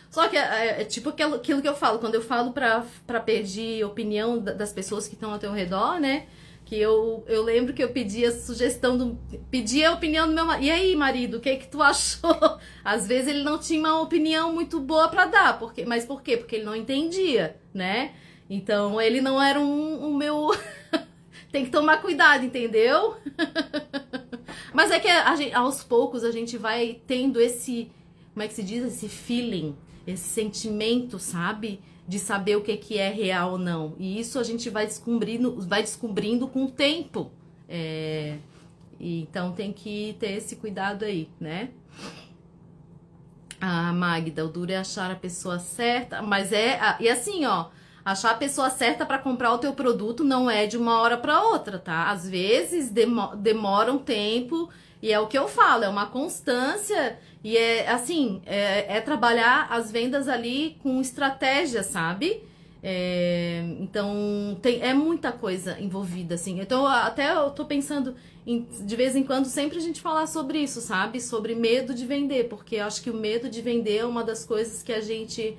Só que é tipo aquilo que eu falo. Quando eu falo pra pedir opinião das pessoas que estão ao teu redor, né? Que eu lembro que eu pedi a sugestão pedi a opinião do meu marido. E aí, marido, o que que tu achou? Às vezes ele não tinha uma opinião muito boa pra dar, mas por quê? Porque ele não entendia, né? Então ele não era um meu tem que tomar cuidado, entendeu? Mas é que aos poucos a gente vai tendo esse, como é que se diz? Esse feeling, esse sentimento, sabe? De saber o que é real ou não. E isso a gente vai descobrindo com o tempo. Então tem que ter esse cuidado aí, né? Ah, Magda, o duro é achar a pessoa certa, mas e assim, ó, achar a pessoa certa para comprar o teu produto não é de uma hora para outra, tá? Às vezes demora um tempo e é o que eu falo, é uma constância e assim, trabalhar as vendas ali com estratégia, sabe? Então é muita coisa envolvida, assim. Então até eu tô pensando de vez em quando sempre a gente falar sobre isso, sabe? Sobre medo de vender, porque eu acho que o medo de vender é uma das coisas que a gente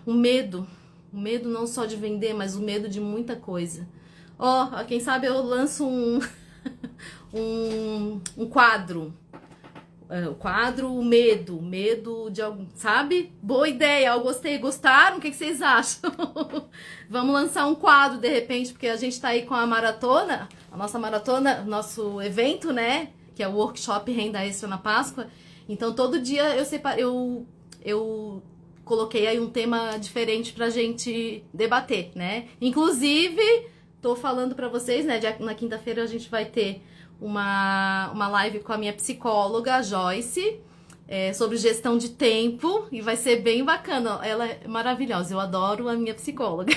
o medo não só de vender, mas o medo de muita coisa. Quem sabe eu lanço um quadro. O quadro, o medo de algum, sabe? Boa ideia, eu gostei. Gostaram? O que vocês acham? Vamos lançar um quadro de repente, porque a gente tá aí com a maratona, a nossa maratona, nosso evento, né? Que é o workshop Renda Extra na Páscoa. Então todo dia eu coloquei aí um tema diferente pra gente debater, né? Inclusive, tô falando pra vocês, né? Na quinta-feira a gente vai ter uma live com a minha psicóloga, a Joyce, sobre gestão de tempo, e vai ser bem bacana. Ela é maravilhosa, eu adoro a minha psicóloga.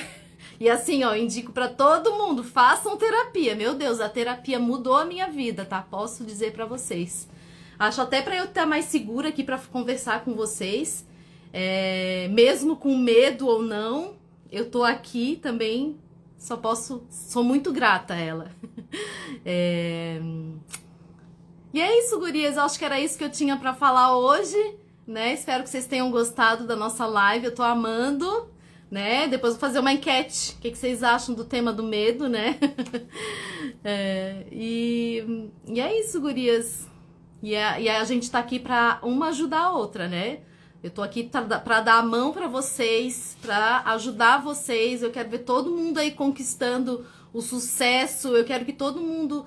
E assim, ó, indico pra todo mundo, façam terapia. Meu Deus, a terapia mudou a minha vida, tá? Posso dizer pra vocês. Acho até pra eu estar mais segura aqui pra conversar com vocês. Mesmo com medo ou não, eu tô aqui também. Sou muito grata a ela. E é isso, gurias. Eu acho que era isso que eu tinha pra falar hoje, né? Espero que vocês tenham gostado da nossa live. Eu tô amando, né? Depois vou fazer uma enquete. O que vocês acham do tema do medo, né? E é isso, gurias. E a gente tá aqui pra uma ajudar a outra, né? Eu tô aqui pra dar a mão pra vocês, pra ajudar vocês. Eu quero ver todo mundo aí conquistando o sucesso. Eu quero que todo mundo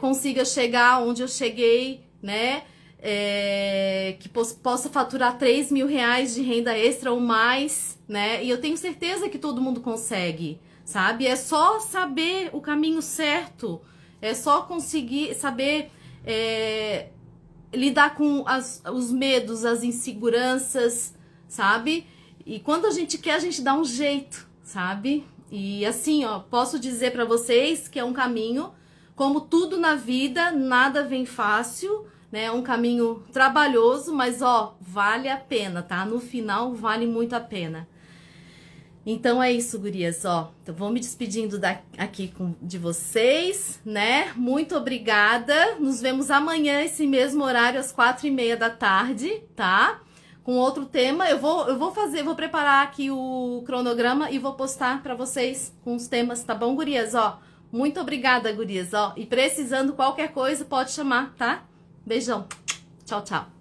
consiga chegar onde eu cheguei, né? Que possa faturar 3 mil reais de renda extra ou mais, né? E eu tenho certeza que todo mundo consegue, sabe? É só saber o caminho certo. É só conseguir saber lidar com os medos, as inseguranças, sabe? E quando a gente quer, a gente dá um jeito, sabe? E assim, ó, posso dizer pra vocês que é um caminho, como tudo na vida, nada vem fácil, né? É um caminho trabalhoso, mas ó, vale a pena, tá? No final, vale muito a pena. Então é isso, gurias, ó. Então vou me despedindo aqui de vocês, né? Muito obrigada. Nos vemos amanhã, esse mesmo horário, às 4h30 da tarde, tá? Com outro tema. Eu vou preparar aqui o cronograma e vou postar pra vocês com os temas, tá bom, gurias? Ó, muito obrigada, gurias, ó. E precisando qualquer coisa, pode chamar, tá? Beijão. Tchau, tchau.